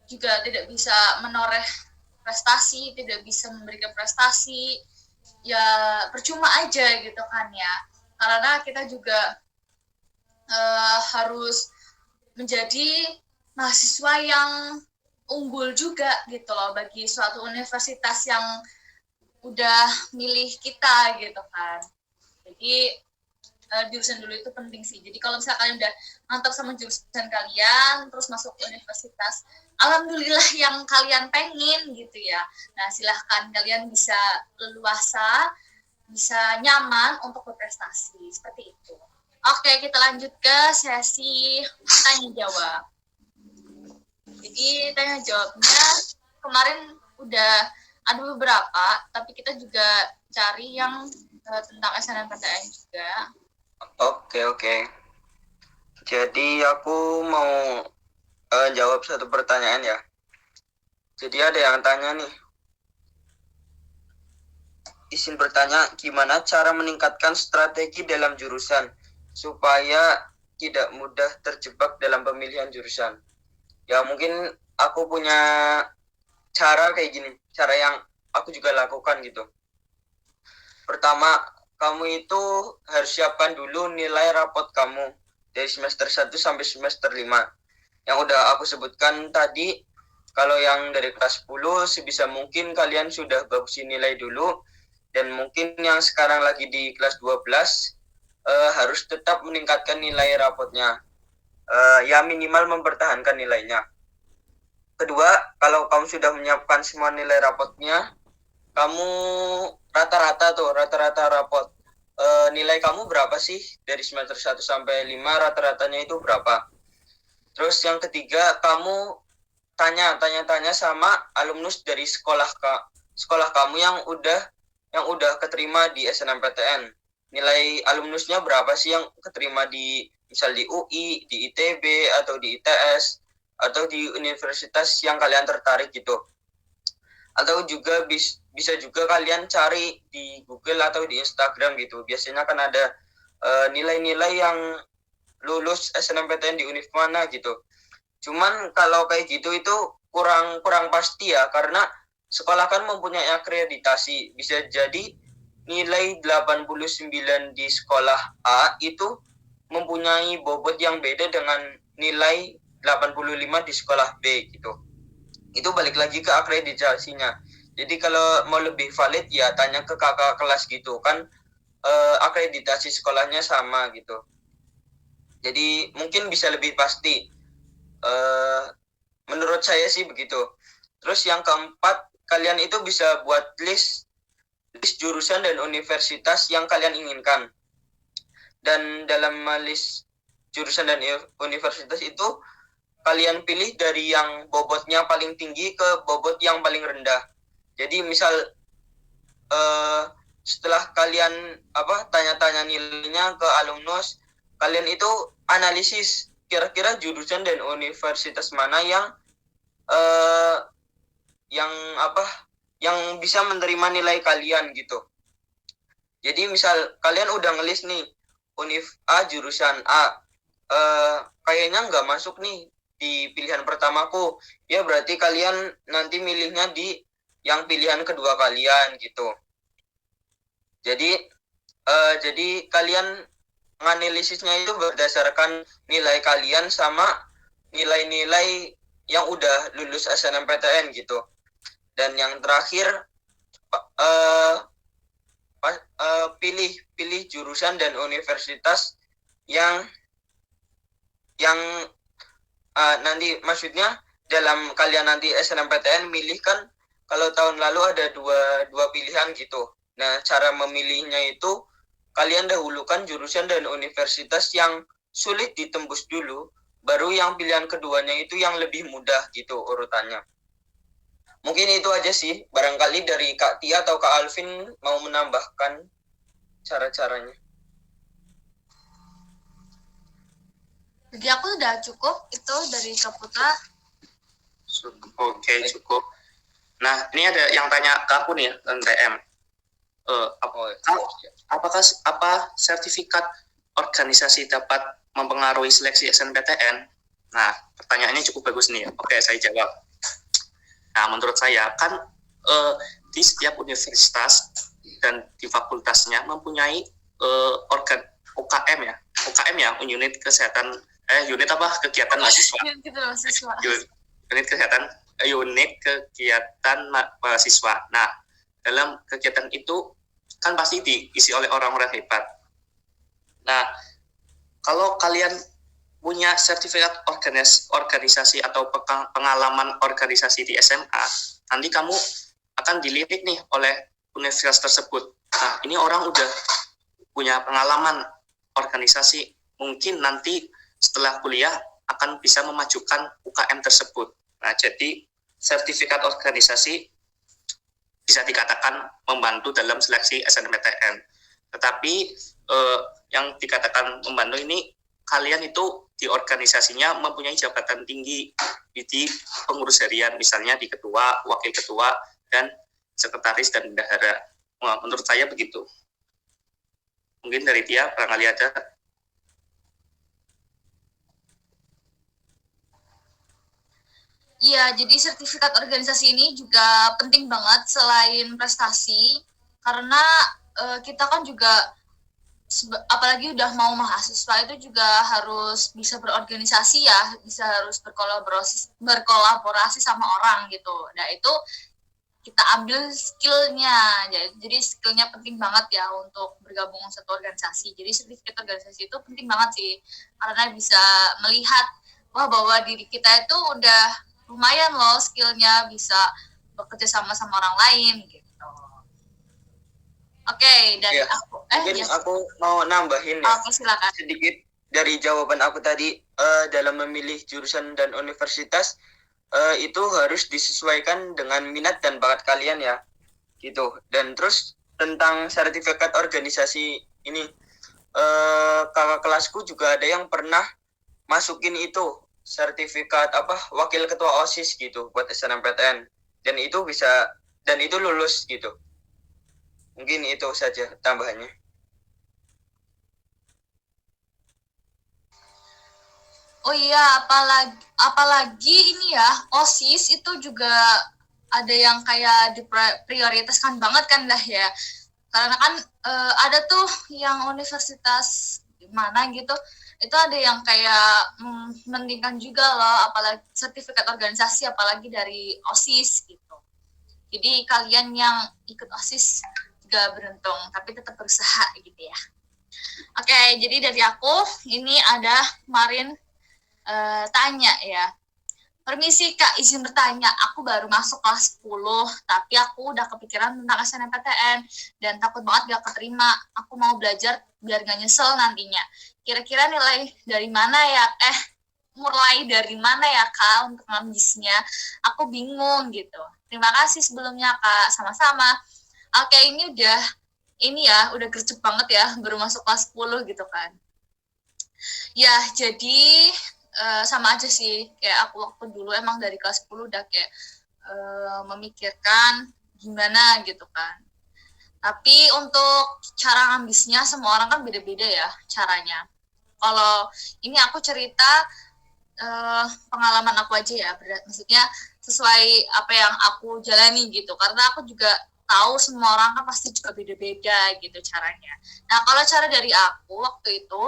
juga tidak bisa menoreh prestasi, tidak bisa memberikan prestasi, ya percuma aja gitu kan ya. Karena kita juga harus menjadi mahasiswa yang unggul juga gitu loh bagi suatu universitas yang udah milih kita gitu kan. Jadi jurusan dulu itu penting sih. Jadi kalau misalnya kalian udah mantap sama jurusan kalian, terus masuk universitas, alhamdulillah yang kalian pengen gitu ya. Nah, silahkan kalian bisa leluasa, bisa nyaman untuk berprestasi. Seperti itu. Oke, kita lanjut ke sesi tanya-jawab. Jadi tanya-jawabnya kemarin udah ada beberapa, tapi kita juga cari yang tentang SNMPTN juga. Oke. Jadi aku mau jawab satu pertanyaan ya. Jadi ada yang tanya nih. Izin bertanya, gimana cara meningkatkan strategi dalam jurusan supaya tidak mudah terjebak dalam pemilihan jurusan? Ya mungkin aku punya cara kayak gini, cara yang aku juga lakukan gitu. Pertama, kamu itu harus siapkan dulu nilai rapot kamu dari semester 1 sampai semester 5. Yang udah aku sebutkan tadi, Kalau yang dari kelas 10 sebisa mungkin kalian sudah bagusin nilai dulu, dan mungkin yang sekarang lagi di kelas 12 harus tetap meningkatkan nilai rapotnya. Ya minimal mempertahankan nilainya. Kedua, kalau kamu sudah menyiapkan semua nilai rapotnya, kamu rata-rata rapot. Nilai kamu berapa sih dari semester 1 sampai 5, rata-ratanya itu berapa? Terus yang ketiga, kamu tanya sama alumnus dari sekolah kamu yang udah keterima di SNMPTN. Nilai alumnusnya berapa sih yang keterima di misal di UI, di ITB atau di ITS atau di universitas yang kalian tertarik gitu. Atau juga bisa juga kalian cari di Google atau di Instagram gitu. Biasanya kan ada nilai-nilai yang lulus SNMPTN di univ mana gitu. Cuman kalau kayak gitu itu kurang pasti ya, karena sekolah kan mempunyai akreditasi. Bisa jadi nilai 89 di sekolah A itu mempunyai bobot yang beda dengan nilai 85 di sekolah B gitu. Itu balik lagi ke akreditasinya. Jadi kalau mau lebih valid ya tanya ke kakak kelas gitu kan, akreditasi sekolahnya sama gitu. Jadi mungkin bisa lebih pasti. Menurut saya sih begitu. Terus yang keempat, kalian itu bisa buat list jurusan dan universitas yang kalian inginkan. Dan dalam list jurusan dan universitas itu kalian pilih dari yang bobotnya paling tinggi ke bobot yang paling rendah. Jadi misal setelah kalian tanya-tanya nilainya ke alumnus, kalian itu analisis kira-kira jurusan dan universitas mana yang bisa menerima nilai kalian gitu. Jadi misal kalian udah ngelis nih univ A jurusan A, kayaknya nggak masuk nih di pilihan pertamaku, ya berarti kalian nanti milihnya di yang pilihan kedua kalian gitu. Jadi kalian menganalisisnya itu berdasarkan nilai kalian sama nilai-nilai yang udah lulus SNMPTN gitu. Dan yang terakhir pilih jurusan dan universitas yang nanti, maksudnya dalam kalian nanti SNMPTN milih kan, kalau tahun lalu ada dua pilihan gitu. Nah, cara memilihnya itu kalian dahulukan jurusan dan universitas yang sulit ditembus dulu, baru yang pilihan keduanya itu yang lebih mudah gitu urutannya. Mungkin itu aja sih, barangkali dari Kak Tia atau Kak Alvin mau menambahkan cara-caranya. Jadi aku udah cukup itu dari Kak Putra. Oke, cukup. Nah, ini ada yang tanya ke aku nih ya, TM. Apa sertifikat organisasi dapat mempengaruhi seleksi SNPTN? Nah, pertanyaannya cukup bagus nih ya. Oke, saya jawab. Nah, menurut saya kan di setiap universitas dan di fakultasnya mempunyai UKM ya, unit kesehatan, kegiatan mahasiswa. Unit kegiatan mahasiswa. Nah, dalam kegiatan itu kan pasti diisi oleh orang-orang hebat. Nah, kalau kalian punya sertifikat organisasi atau pengalaman organisasi di SMA, nanti kamu akan dilirik nih oleh universitas tersebut. Nah, ini orang udah punya pengalaman organisasi, mungkin nanti setelah kuliah akan bisa memajukan UKM tersebut. Nah, jadi sertifikat organisasi bisa dikatakan membantu dalam seleksi SNMPTN. Tetapi yang dikatakan membantu ini, kalian itu di organisasinya mempunyai jabatan tinggi di pengurus harian, misalnya di ketua, wakil ketua, dan sekretaris dan bendahara. Menurut saya begitu. Mungkin dari Tia barangkali ada. Iya, jadi sertifikat organisasi ini juga penting banget selain prestasi, karena kita kan juga apalagi udah mau mahasiswa itu juga harus bisa berorganisasi ya, bisa harus berkolaborasi sama orang gitu. Nah itu kita ambil skillnya, jadi skillnya penting banget ya untuk bergabung satu organisasi. Jadi sertifikat organisasi itu penting banget sih, karena bisa melihat bahwa diri kita itu udah lumayan loh skillnya, bisa bekerja sama orang lain gitu. Oke, dari Ya, aku. mungkin Yes. aku mau nambahin ya Oke, silakan. sedikit dari jawaban aku tadi. Dalam memilih jurusan dan universitas itu harus disesuaikan dengan minat dan bakat kalian ya, gitu. Dan terus tentang sertifikat organisasi ini, kakak kelasku juga ada yang pernah masukin itu sertifikat apa wakil ketua OSIS gitu buat SNMPTN, dan itu lulus gitu. Mungkin itu saja tambahannya. Oh iya, apalagi ini ya, OSIS itu juga ada yang kayak diprioritaskan banget kan lah ya. Karena kan ada tuh yang universitas di mana gitu, itu ada yang kayak mementingkan juga loh, apalagi sertifikat organisasi, apalagi dari OSIS gitu. Jadi kalian yang ikut OSIS juga beruntung, tapi tetap berusaha gitu ya. Oke, jadi dari aku ini ada kemarin tanya ya. Permisi Kak, izin bertanya. Aku baru masuk kelas 10, tapi aku udah kepikiran tentang SNMPTN dan takut banget gak keterima. Aku mau belajar biar gak nyesel nantinya. Kira-kira nilai dari mana ya? Mulai dari mana ya Kak untuk ngambilnya? Aku bingung gitu. Terima kasih sebelumnya Kak, sama-sama. Oke, ini udah gercep banget ya, baru masuk kelas 10 gitu kan. Ya, jadi sama aja sih, kayak aku waktu dulu emang dari kelas 10 udah kayak memikirkan gimana gitu kan. Tapi untuk cara ngambisnya semua orang kan beda-beda ya caranya. Kalau ini aku cerita pengalaman aku aja ya, maksudnya sesuai apa yang aku jalani gitu. Karena aku juga tahu semua orang kan pasti juga beda-beda gitu caranya. Nah, kalau cara dari aku waktu itu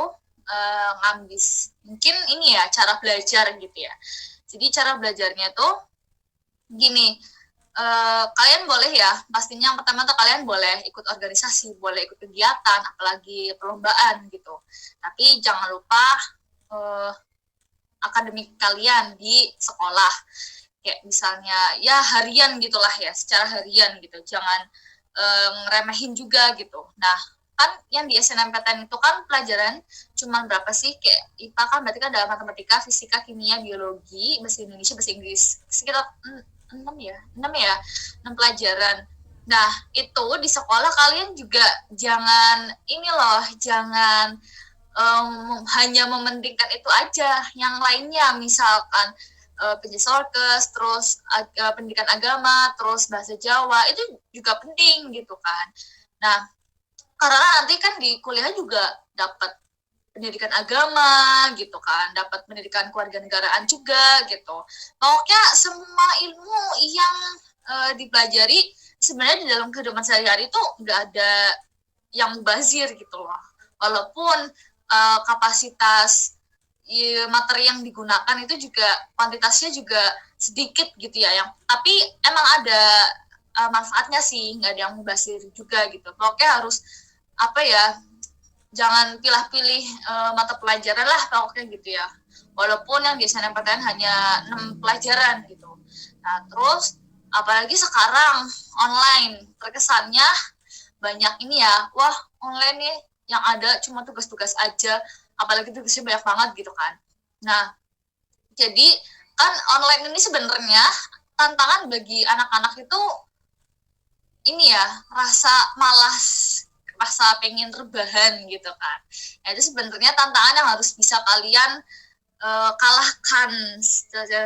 ngambis mungkin ini ya cara belajar gitu ya. Jadi cara belajarnya tuh gini, kalian boleh ya, pastinya yang pertama tuh kalian boleh ikut organisasi, boleh ikut kegiatan, apalagi perlombaan gitu. Tapi jangan lupa akademik kalian di sekolah, kayak misalnya ya harian gitulah ya, secara harian gitu, jangan ngeremehin juga gitu. Nah kan yang di SNMPTN itu kan pelajaran cuma berapa sih, kayak IPA kan berarti kan ada matematika, fisika, kimia, biologi, bahasa Indonesia, bahasa Inggris, sekitar 6 pelajaran. Nah itu di sekolah kalian juga jangan hanya mementingkan itu aja, yang lainnya misalkan pendidikan terus pendidikan agama, terus bahasa Jawa itu juga penting gitu kan. Nah karena nanti kan di kuliah juga dapat pendidikan agama gitu kan, dapat pendidikan kewarganegaraan juga gitu. Pokoknya semua ilmu yang dipelajari sebenarnya di dalam kehidupan sehari-hari itu nggak ada yang mubazir gitu loh. Walaupun kapasitas materi yang digunakan itu juga kuantitasnya juga sedikit gitu ya, tapi emang ada manfaatnya sih, nggak ada yang mubazir juga gitu. Pokoknya harus jangan pilih-pilih mata pelajaran lah pokoknya gitu ya, walaupun yang di SNMPTN hanya 6 pelajaran gitu. Nah terus apalagi sekarang online, terkesannya banyak ini ya, wah online nih yang ada cuma tugas-tugas aja, apalagi tugasnya banyak banget gitu kan. Nah jadi kan online ini sebenarnya tantangan bagi anak-anak itu ini ya, rasa pengen rebahan gitu kan. Nah, itu sebenarnya tantangan yang harus bisa kalian kalahkan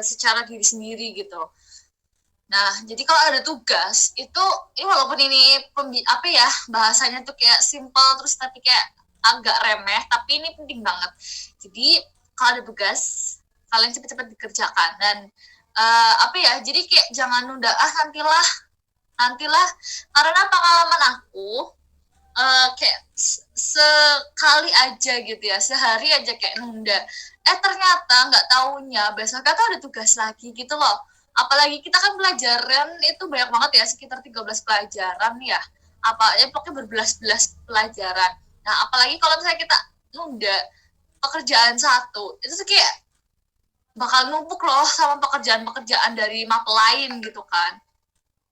secara diri sendiri gitu. Nah, jadi kalau ada tugas itu walaupun ini bahasanya tuh kayak simple terus tapi kayak agak remeh, tapi ini penting banget. Jadi kalau ada tugas kalian cepat-cepat dikerjakan dan jadi kayak jangan nunda nantilah, karena pengalaman aku kayak sekali aja gitu ya, sehari aja kayak nunda. Ternyata nggak taunya besoknya tuh ada tugas lagi gitu loh. Apalagi kita kan pelajaran itu banyak banget ya, sekitar 13 pelajaran ya. Apa ya, pokoknya berbelas-belas pelajaran. Nah, apalagi kalau misalnya kita nunda pekerjaan satu, itu tuh kayak bakal numpuk loh sama pekerjaan-pekerjaan dari mata lain gitu kan.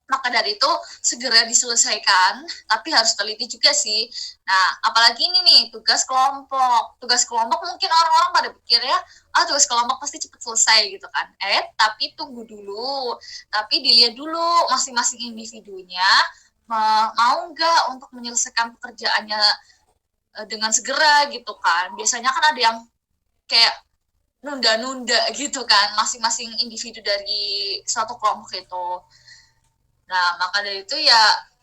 Maka dari itu segera diselesaikan, tapi harus teliti juga sih. Nah, apalagi ini nih, tugas kelompok. Tugas kelompok mungkin orang-orang pada pikir ya, tugas kelompok pasti cepat selesai gitu kan. Tapi tunggu dulu. Tapi dilihat dulu masing-masing individunya mau nggak untuk menyelesaikan pekerjaannya dengan segera gitu kan. Biasanya kan ada yang kayak nunda-nunda gitu kan, masing-masing individu dari suatu kelompok itu. Nah, maka dari itu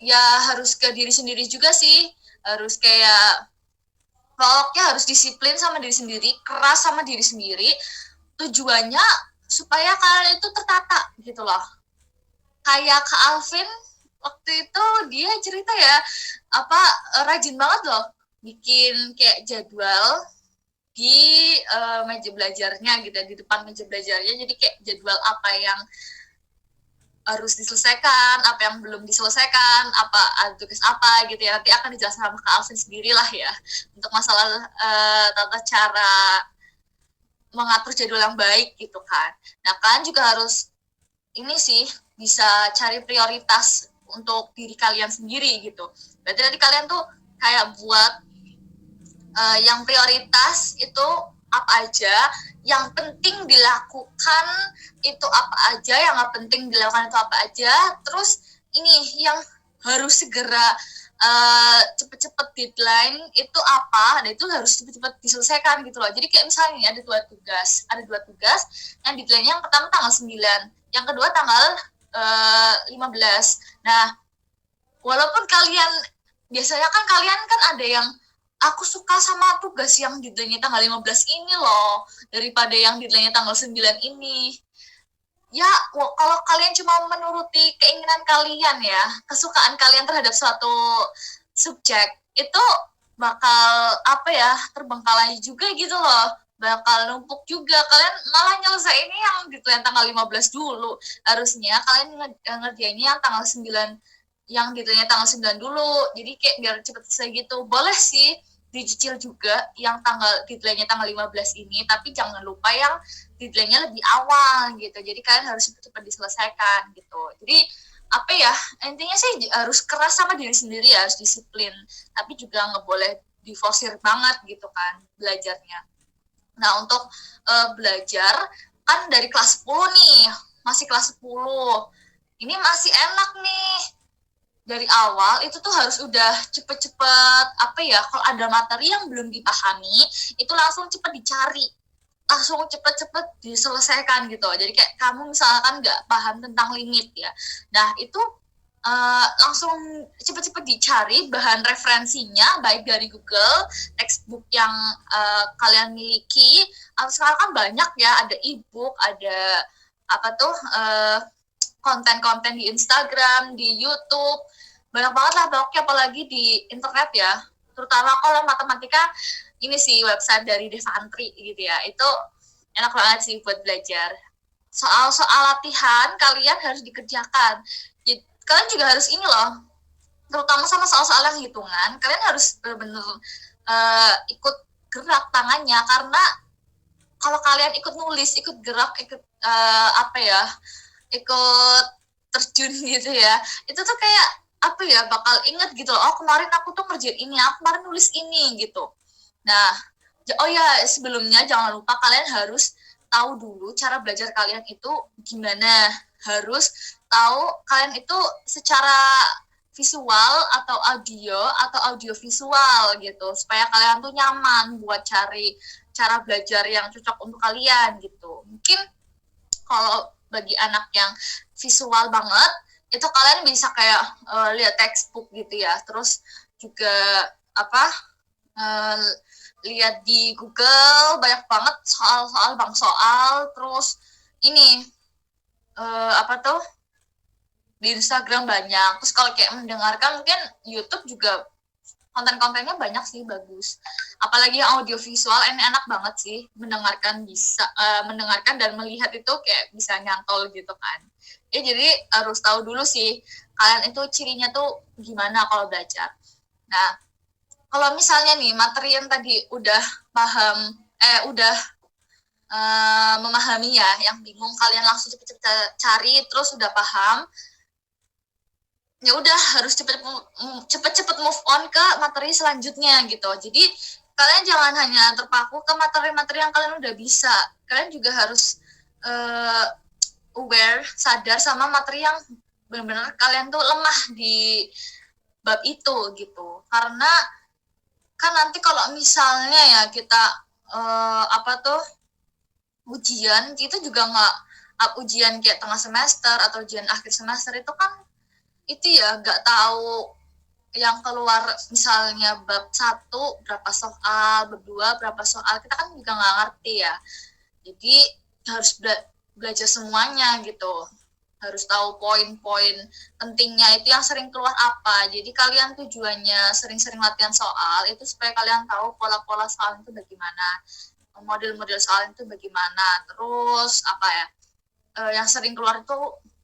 ya harus ke diri sendiri juga sih. Harus kayak pokoknya harus disiplin sama diri sendiri, keras sama diri sendiri. Tujuannya supaya kalian itu tertata gitu loh. Kayak Kak Alvin waktu itu dia cerita ya, rajin banget loh bikin kayak jadwal di meja belajarnya gitu ya, di depan meja belajarnya. Jadi kayak jadwal apa yang harus diselesaikan, apa yang belum diselesaikan, ada tugas apa gitu ya. Nanti akan dijelaskan sama Kak Alvin sendiri lah ya untuk masalah tata cara mengatur jadwal yang baik gitu kan. Nah, kalian juga harus ini sih bisa cari prioritas untuk diri kalian sendiri gitu. Berarti nanti kalian tuh kayak buat yang prioritas itu apa aja, yang penting dilakukan itu apa aja, yang nggak penting dilakukan itu apa aja. Terus ini yang harus segera cepet-cepet deadline itu apa, dan itu harus cepet-cepet diselesaikan gitu loh. Jadi kayak misalnya ada dua tugas yang deadline-nya yang pertama tanggal 9, yang kedua tanggal 15. Nah, walaupun kalian biasanya kan kalian kan ada yang aku suka sama tugas yang deadline-nya tanggal 15 ini loh daripada yang deadline-nya tanggal 9 ini. Ya, kalau kalian cuma menuruti keinginan kalian ya, kesukaan kalian terhadap suatu subjek, itu bakal terbengkalai juga gitu loh. Bakal numpuk juga. Kalian malah nyelesainnya yang deadline tanggal 15 dulu. Harusnya kalian ngerjainnya yang tanggal 9, yang deadline-nya tanggal 9 dulu. Jadi kayak biar cepet selesai gitu. Boleh sih dicicil juga yang deadline-nya tanggal 15 ini, tapi jangan lupa yang deadline-nya lebih awal gitu. Jadi kalian harus cepat-cepat diselesaikan gitu. Jadi intinya sih harus keras sama diri sendiri ya, harus disiplin. Tapi juga nggak boleh diforsir banget gitu kan belajarnya. Nah, untuk belajar kan dari kelas 10 nih, masih kelas 10. Ini masih enak nih. Dari awal itu tuh harus udah cepet-cepet kalau ada materi yang belum dipahami itu langsung cepet dicari, langsung cepet-cepet diselesaikan gitu. Jadi kayak kamu misalkan nggak paham tentang limit ya, nah itu langsung cepet-cepet dicari bahan referensinya, baik dari Google, textbook yang kalian miliki, atau sekarang kan banyak ya, ada e-book, ada konten-konten di Instagram, di YouTube, banyak banget lah pokoknya, apalagi di internet ya. Terutama kalau matematika, ini sih website dari Devantri gitu ya, itu enak banget sih buat belajar. Soal-soal latihan kalian harus dikerjakan. Jadi, kalian juga harus ini loh, terutama sama soal-soal yang hitungan, kalian harus benar-benar ikut gerak tangannya, karena kalau kalian ikut nulis, ikut gerak, ikut ikut terjun gitu ya, itu tuh kayak bakal inget gitu loh, kemarin aku tuh ngerjain ini, aku kemarin nulis ini gitu. Nah, sebelumnya jangan lupa kalian harus tahu dulu cara belajar kalian itu gimana, harus tahu kalian itu secara visual atau audio visual gitu, supaya kalian tuh nyaman buat cari cara belajar yang cocok untuk kalian gitu. Mungkin kalau bagi anak yang visual banget, itu kalian bisa kayak lihat textbook gitu ya, terus juga lihat di Google banyak banget bang soal, terus ini di Instagram banyak. Terus kalau kayak mendengarkan, mungkin YouTube juga konten-kontennya banyak sih, bagus. Apalagi yang audiovisual ini enak banget sih, mendengarkan dan melihat itu kayak bisa nyantol gitu kan. Jadi harus tahu dulu sih kalian itu cirinya tuh gimana kalau belajar. Nah, kalau misalnya nih materi yang tadi udah paham, memahami ya, yang bingung kalian langsung cepet-cepet cari, terus udah paham, ya udah harus cepet-cepet move on ke materi selanjutnya gitu. Jadi kalian jangan hanya terpaku ke materi-materi yang kalian udah bisa, kalian juga harus aware, sadar sama materi yang benar-benar kalian tuh lemah di bab itu gitu. Karena kan nanti kalau misalnya ya kita ujian itu juga nggak ujian kayak tengah semester atau ujian akhir semester itu kan itu ya nggak tahu yang keluar, misalnya bab 1 berapa soal, bab 2 berapa soal, kita kan juga nggak ngerti ya. Jadi harus belajar semuanya gitu, harus tahu poin-poin pentingnya itu yang sering keluar apa. Jadi kalian tujuannya sering-sering latihan soal itu supaya kalian tahu pola-pola soal itu bagaimana, model-model soal itu bagaimana, terus apa ya, yang sering keluar itu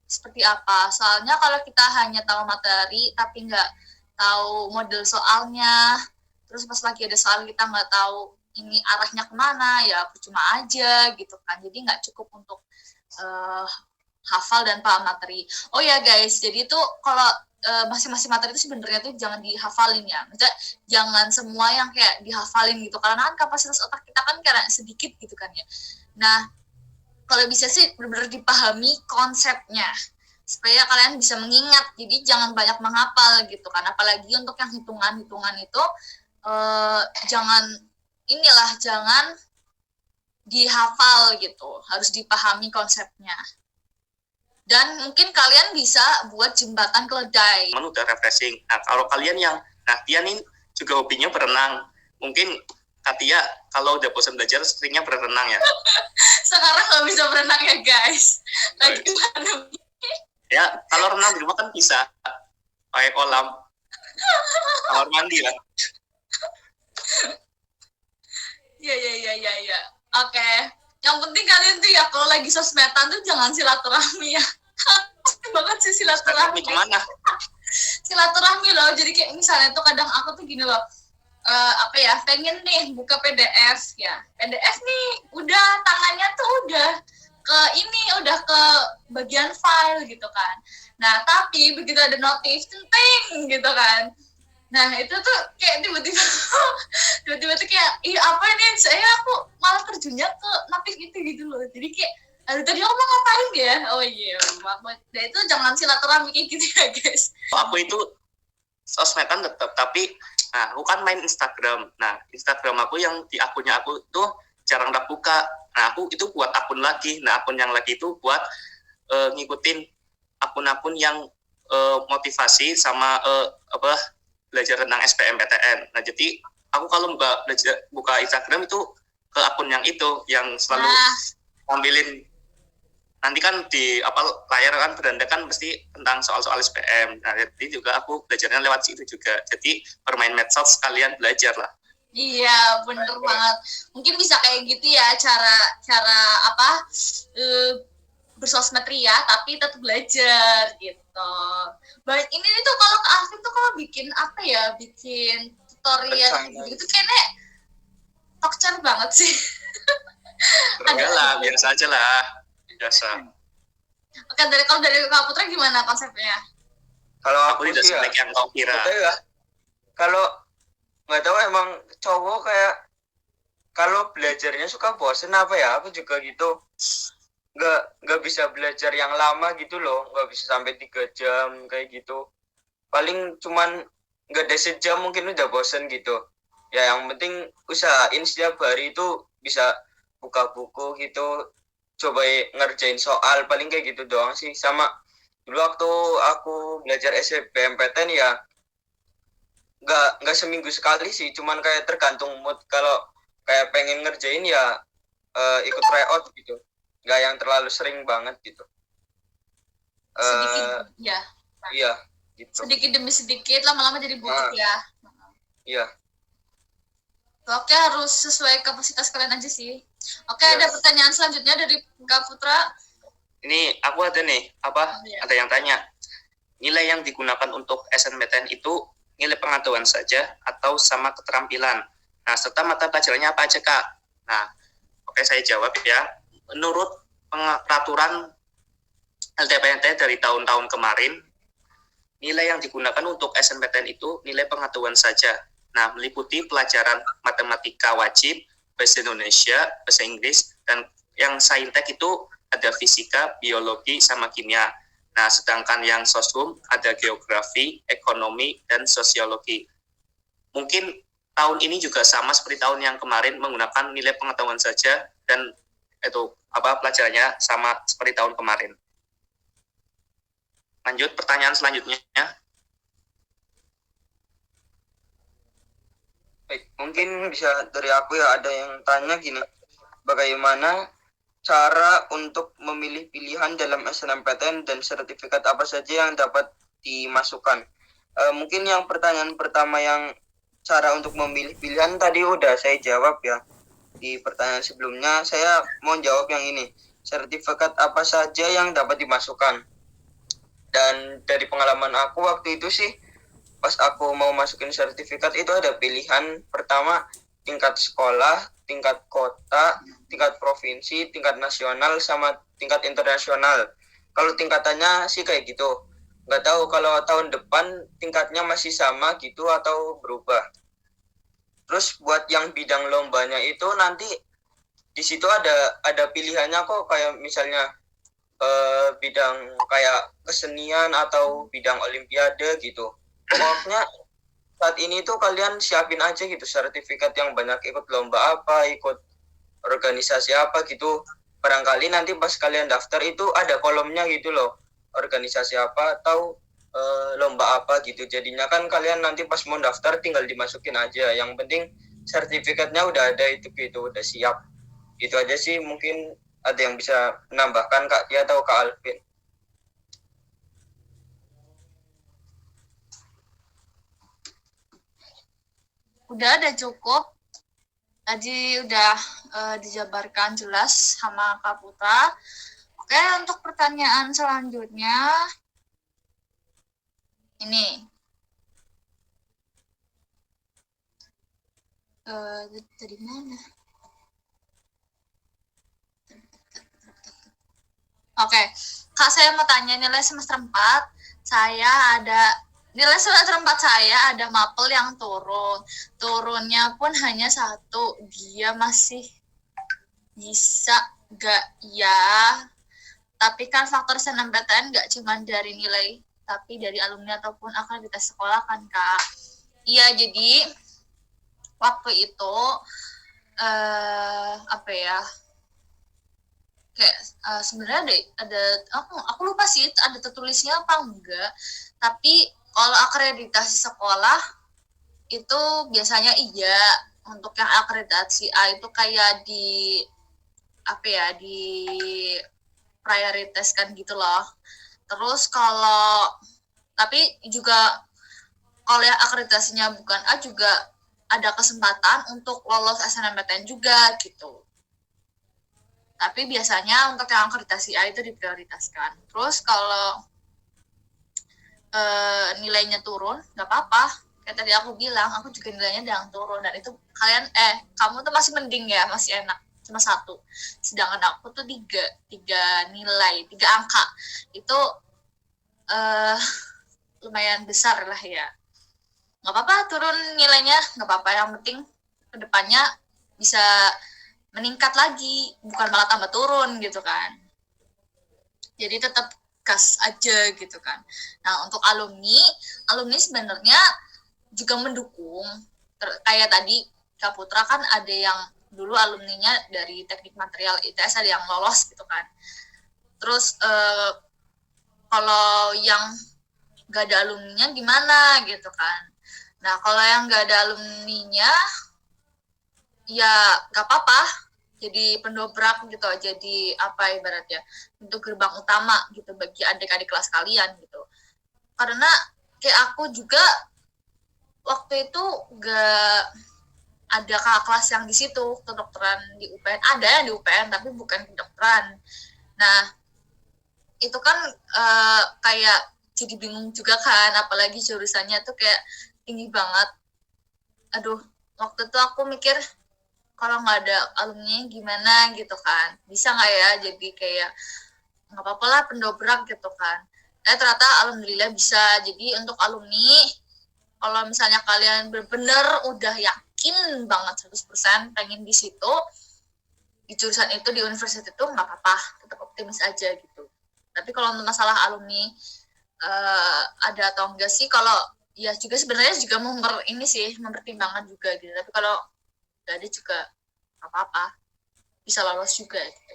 seperti apa. Soalnya kalau kita hanya tahu materi tapi nggak tahu model soalnya, terus pas lagi ada soal kita nggak tahu ini arahnya kemana, ya percuma aja gitu kan. Jadi nggak cukup untuk hafal dan paham materi. Oh ya guys, jadi itu kalau masing-masing materi itu sebenarnya tuh jangan dihafalin ya. Maksudnya jangan semua yang kayak dihafalin gitu, karena kan kapasitas otak kita kan kayak sedikit gitu kan ya. Nah, kalau bisa sih benar-benar dipahami konsepnya supaya kalian bisa mengingat. Jadi jangan banyak menghafal gitu kan, apalagi untuk yang hitungan itu jangan dihafal gitu, harus dipahami konsepnya. Dan mungkin kalian bisa buat jembatan keledai. Udah refreshing. Nah, kalau kalian yang, Tia nih juga hobinya berenang, mungkin Katia kalau udah bosan belajar seringnya berenang ya. Sekarang nggak bisa berenang ya guys, lagi pandemi. Ya, kalau renang di rumah kan bisa pakai kolam, kamar mandi lah. Ya. Oke. Yang penting kalian tuh ya kalau lagi sosmedan tuh jangan silaturahmi ya. Banget sih silaturahmi. Kemana? Silaturahmi loh. Jadi kayak misalnya tuh kadang aku tuh gini loh. Pengen nih buka PDF ya. PDF nih udah tangannya tuh udah ke bagian file gitu kan. Nah, tapi begitu ada notif centeng gitu kan. Nah, itu tuh kayak tiba-tiba tuh kayak, apa ini? Aku malah terjunnya ke notif itu gitu loh. Jadi kayak, aduh tadi aku mau ngapain ya? Oh iya, nah itu jangan silaturahmi kayak gitu ya guys. Aku itu sosmedan tetap, tapi aku kan main Instagram. Nah, Instagram aku yang di akunnya aku tuh jarang buka. Nah, aku itu buat akun lagi. Nah, akun yang lagi itu buat ngikutin akun-akun yang motivasi sama belajar tentang SBMPTN. Nah, jadi aku kalau buka Instagram itu ke akun yang itu, yang selalu ambilin. Nanti kan di layar kan beranda kan mesti tentang soal-soal SPM. Nah, jadi juga aku belajarnya lewat situ juga. Jadi bermain medsos sekalian belajar lah. Iya, bener banget. Mungkin bisa kayak gitu ya cara bersosmed ria tapi tetap belajar gitu. Baik, ini tuh kalau ke Alvin tuh kalau bikin tutorial gitu kayaknya tokcer banget sih. Enggak lah, biasa aja lah. Biasa. Oke, kalau dari Kak Putra gimana konsepnya? Kalau aku tidak sebaik yang kau kira. Ya, kalau nggak tahu emang cowok kayak kalau belajarnya suka bosen apa ya, aku juga gitu. Nggak bisa belajar yang lama gitu loh, nggak bisa sampai 3 jam kayak gitu. Paling cuman nggak ada sejam mungkin udah bosen gitu. Ya yang penting usahain setiap hari itu bisa buka buku gitu, coba ngerjain soal, paling kayak gitu doang sih. Sama dulu waktu aku belajar SBMPTN ya nggak seminggu sekali sih, cuman kayak tergantung mood. Kalau kayak pengen ngerjain ya ikut tryout gitu, nggak yang terlalu sering banget gitu. Sedikit ya. Iya gitu. Sedikit demi sedikit lama-lama jadi butuh ya. Iya. Oke, harus sesuai kapasitas kalian aja sih. Oke, Iya. ada pertanyaan selanjutnya dari Kak Putra. Ini aku ada nih, Iya. ada yang tanya. Nilai yang digunakan untuk SNMPTN itu nilai pengetahuan saja atau sama keterampilan? Nah, serta mata pelajarannya apa aja, Kak? Nah, oke, saya jawab ya. Menurut peraturan LTPNT dari tahun-tahun kemarin, nilai yang digunakan untuk SNMPTN itu nilai pengetahuan saja. Nah, meliputi pelajaran matematika wajib, bahasa Indonesia, bahasa Inggris, dan yang saintek itu ada fisika, biologi, sama kimia. Nah, sedangkan yang sosum ada geografi, ekonomi, dan sosiologi. Mungkin tahun ini juga sama seperti tahun yang kemarin menggunakan nilai pengetahuan saja dan itu pelajarannya sama seperti tahun kemarin. Lanjut pertanyaan selanjutnya. Baik, mungkin bisa dari aku ya, ada yang tanya gini, bagaimana cara untuk memilih pilihan dalam SNMPTN dan sertifikat apa saja yang dapat dimasukkan? Mungkin yang pertanyaan pertama yang cara untuk memilih pilihan tadi udah saya jawab ya. Di pertanyaan sebelumnya saya mau jawab yang ini. Sertifikat apa saja yang dapat dimasukkan? Dan dari pengalaman aku waktu itu sih, pas aku mau masukin sertifikat itu ada pilihan pertama tingkat sekolah, tingkat kota, tingkat provinsi, tingkat nasional, sama tingkat internasional. Kalau tingkatannya sih kayak gitu. Nggak tahu kalau tahun depan tingkatnya masih sama gitu atau berubah. Terus buat yang bidang lombanya itu nanti di situ ada pilihannya kok, kayak misalnya bidang kayak kesenian atau bidang olimpiade gitu. Pokoknya saat ini tuh kalian siapin aja gitu sertifikat yang banyak, ikut lomba apa, ikut organisasi apa gitu. Barangkali nanti pas kalian daftar itu ada kolomnya gitu loh, organisasi apa atau lomba apa gitu. Jadinya kan kalian nanti pas mau daftar tinggal dimasukin aja. Yang penting sertifikatnya udah ada itu gitu, udah siap. Itu aja sih. Mungkin ada yang bisa menambahkan Kak Tia atau Kak Alvin? Udah cukup. Tadi udah dijabarkan jelas sama Kak Putra. Oke, untuk pertanyaan selanjutnya ini. Dari mana? Oke, Kak, saya mau tanya nilai semester 4. Nilai semester 4 saya ada mapel yang turunnya pun hanya 1. Dia masih bisa gak ya? Tapi kan faktor SNMPTN gak cuma dari nilai, tapi dari alumni ataupun akreditas sekolah kan, Kak. Iya, jadi waktu itu kayak sebenarnya ada aku lupa sih ada tertulisnya apa enggak, tapi kalau akreditasi sekolah itu biasanya iya. Untuk yang akreditasi A itu kayak di prioritaskan gitu loh. Terus tapi juga kalau yang akreditasinya bukan A juga ada kesempatan untuk lolos SNMPTN juga gitu. Tapi biasanya untuk yang akreditasi A itu diprioritaskan. Terus kalau nilainya turun, nggak apa-apa. Kayak tadi aku bilang, aku juga nilainya udah turun. Dan itu kamu tuh masih mending ya, masih enak. Cuma 1. Sedangkan aku tuh 3 nilai, 3 angka. Itu lumayan besar lah ya. Nggak apa-apa turun nilainya, nggak apa-apa. Yang penting kedepannya bisa meningkat lagi, bukan malah tambah turun gitu kan. Jadi tetap gas aja gitu kan. Nah, untuk alumni sebenarnya juga mendukung. Kayak tadi Kak Putra kan ada yang dulu alumninya dari teknik material ITS, ada yang lolos gitu kan. Terus kalau yang gak ada alumninya gimana gitu kan. Nah, kalau yang gak ada alumninya ya gak apa-apa, jadi pendobrak gitu, jadi ibaratnya untuk gerbang utama gitu bagi adik-adik kelas kalian gitu. Karena kayak aku juga waktu itu gak ada kakak kelas yang di situ kedokteran di UPN, ada yang di UPN tapi bukan kedokteran. Nah itu kan kayak jadi bingung juga kan, apalagi jurusannya tuh kayak tinggi banget. Aduh, waktu itu aku mikir kalau nggak ada alumni gimana gitu kan, bisa nggak ya jadi kayak nggak apa-apa lah pendobrak gitu kan. Ternyata alhamdulillah bisa. Jadi untuk alumni, kalau misalnya kalian benar-benar udah yakin banget 100% pengen di situ, di jurusan itu, di universitas itu, nggak apa-apa, tetap optimis aja gitu. Tapi kalau untuk masalah alumni ada atau enggak sih, kalau ya juga sebenarnya juga ini sih mempertimbangkan juga gitu. Tapi kalau nggak ada juga nggak apa-apa, bisa lolos juga gitu.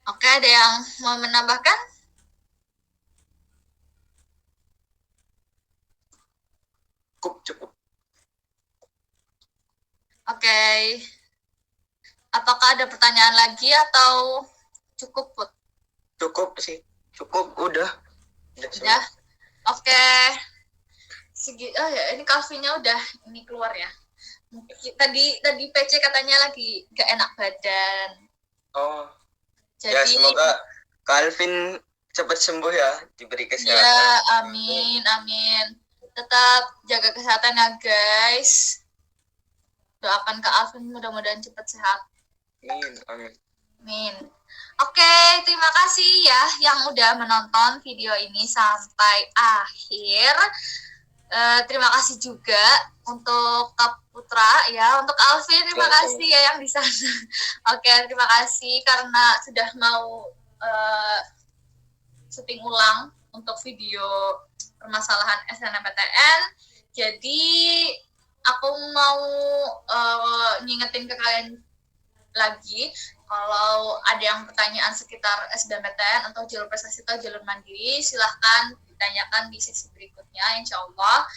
Oke, ada yang mau menambahkan? Cukup. Oke. Apakah ada pertanyaan lagi atau cukup, Put? Cukup sih. Cukup, udah. Udah. Oke. Oh ya, ini Calvinnya udah ini keluar ya. Tadi PC katanya lagi gak enak badan. Oh. Jadi, Ya semoga Calvin cepat sembuh ya, diberi kesehatan. Ya, amin. Tetap jaga kesehatan ya guys. Doakan Kak Alvin mudah-mudahan cepat sehat. Amin. Oke, terima kasih ya yang udah menonton video ini sampai akhir. Terima kasih juga untuk Kak Putra ya, untuk Alvin terima kasih ya yang di sana. Oke, terima kasih karena sudah mau syuting ulang untuk video permasalahan SNMPTN. Jadi aku mau ngingetin ke kalian lagi, kalau ada yang pertanyaan sekitar SBMPTN atau jalur prestasi atau jalur mandiri, silahkan ditanyakan di sesi berikutnya insya Allah,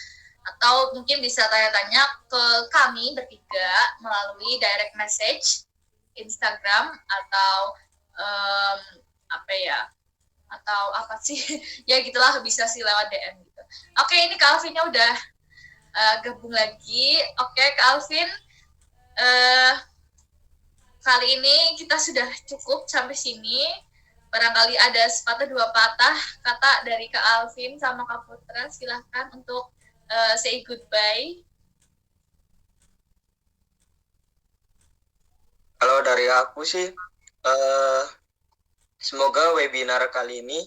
atau mungkin bisa tanya-tanya ke kami bertiga melalui direct message Instagram atau ya gitulah, bisa sih lewat DM gitu. Oke, ini Kak Alvinnya udah gabung lagi. Oke Kak Alvin, kali ini kita sudah cukup sampai sini. Barangkali ada sepatah dua patah kata dari Kak Alvin sama Kak Putra, silahkan untuk say goodbye. Kalau dari aku sih, semoga webinar kali ini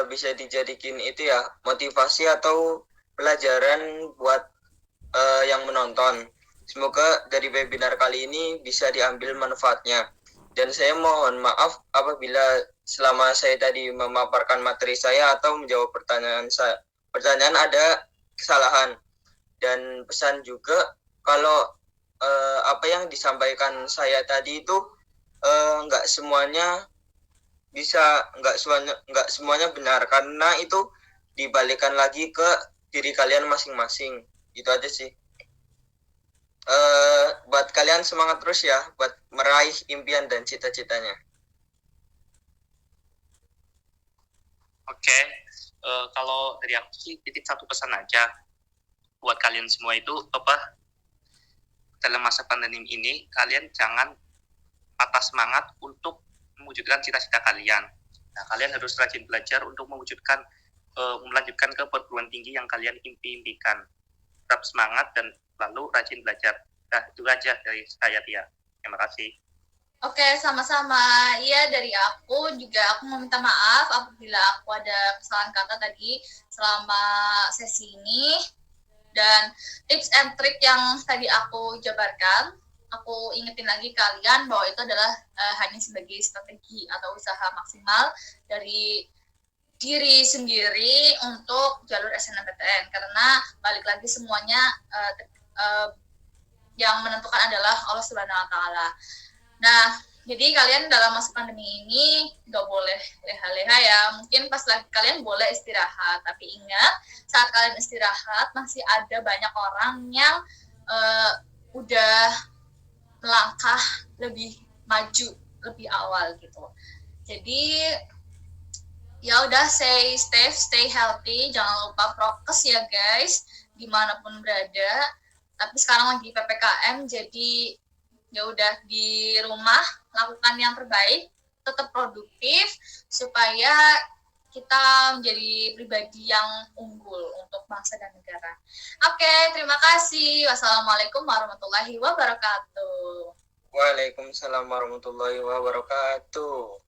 bisa dijadikan itu ya, motivasi atau pelajaran buat yang menonton. Semoga dari webinar kali ini bisa diambil manfaatnya. Dan saya mohon maaf apabila selama saya tadi memaparkan materi saya atau menjawab pertanyaan ada kesalahan. Dan pesan juga kalau apa yang disampaikan saya tadi itu nggak semuanya benar, karena itu dibalikan lagi ke diri kalian masing-masing. Itu aja sih. Buat kalian semangat terus ya buat meraih impian dan cita-citanya. Oke, kalau dari aku sih titip satu pesan aja buat kalian semua itu, dalam masa pandemi ini kalian jangan patah semangat untuk mewujudkan cita-cita kalian. Nah, kalian harus rajin belajar untuk melanjutkan ke perguruan tinggi yang kalian impikan. Tetap semangat dan lalu rajin belajar. Nah, itu aja dari saya, Tia. Terima kasih. Oke, sama-sama. Iya, dari aku juga aku mau minta maaf apabila aku ada kesalahan kata tadi selama sesi ini. Dan tips and trick yang tadi aku jabarkan, aku ingetin lagi kalian bahwa itu adalah hanya sebagai strategi atau usaha maksimal dari diri sendiri untuk jalur SNMPTN. Karena balik lagi semuanya yang menentukan adalah Allah Subhanahu wa Ta'ala. Nah, jadi kalian dalam masa pandemi ini nggak boleh leha-leha ya. Mungkin pas lagi kalian boleh istirahat, tapi ingat saat kalian istirahat masih ada banyak orang yang udah melangkah lebih maju, lebih awal gitu. Jadi Ya udah, stay healthy, jangan lupa prokes ya guys, dimanapun berada. Tapi sekarang lagi PPKM, jadi ya udah di rumah, lakukan yang terbaik, tetap produktif supaya kita menjadi pribadi yang unggul untuk bangsa dan negara. Oke, terima kasih. Wassalamualaikum warahmatullahi wabarakatuh. Waalaikumsalam warahmatullahi wabarakatuh.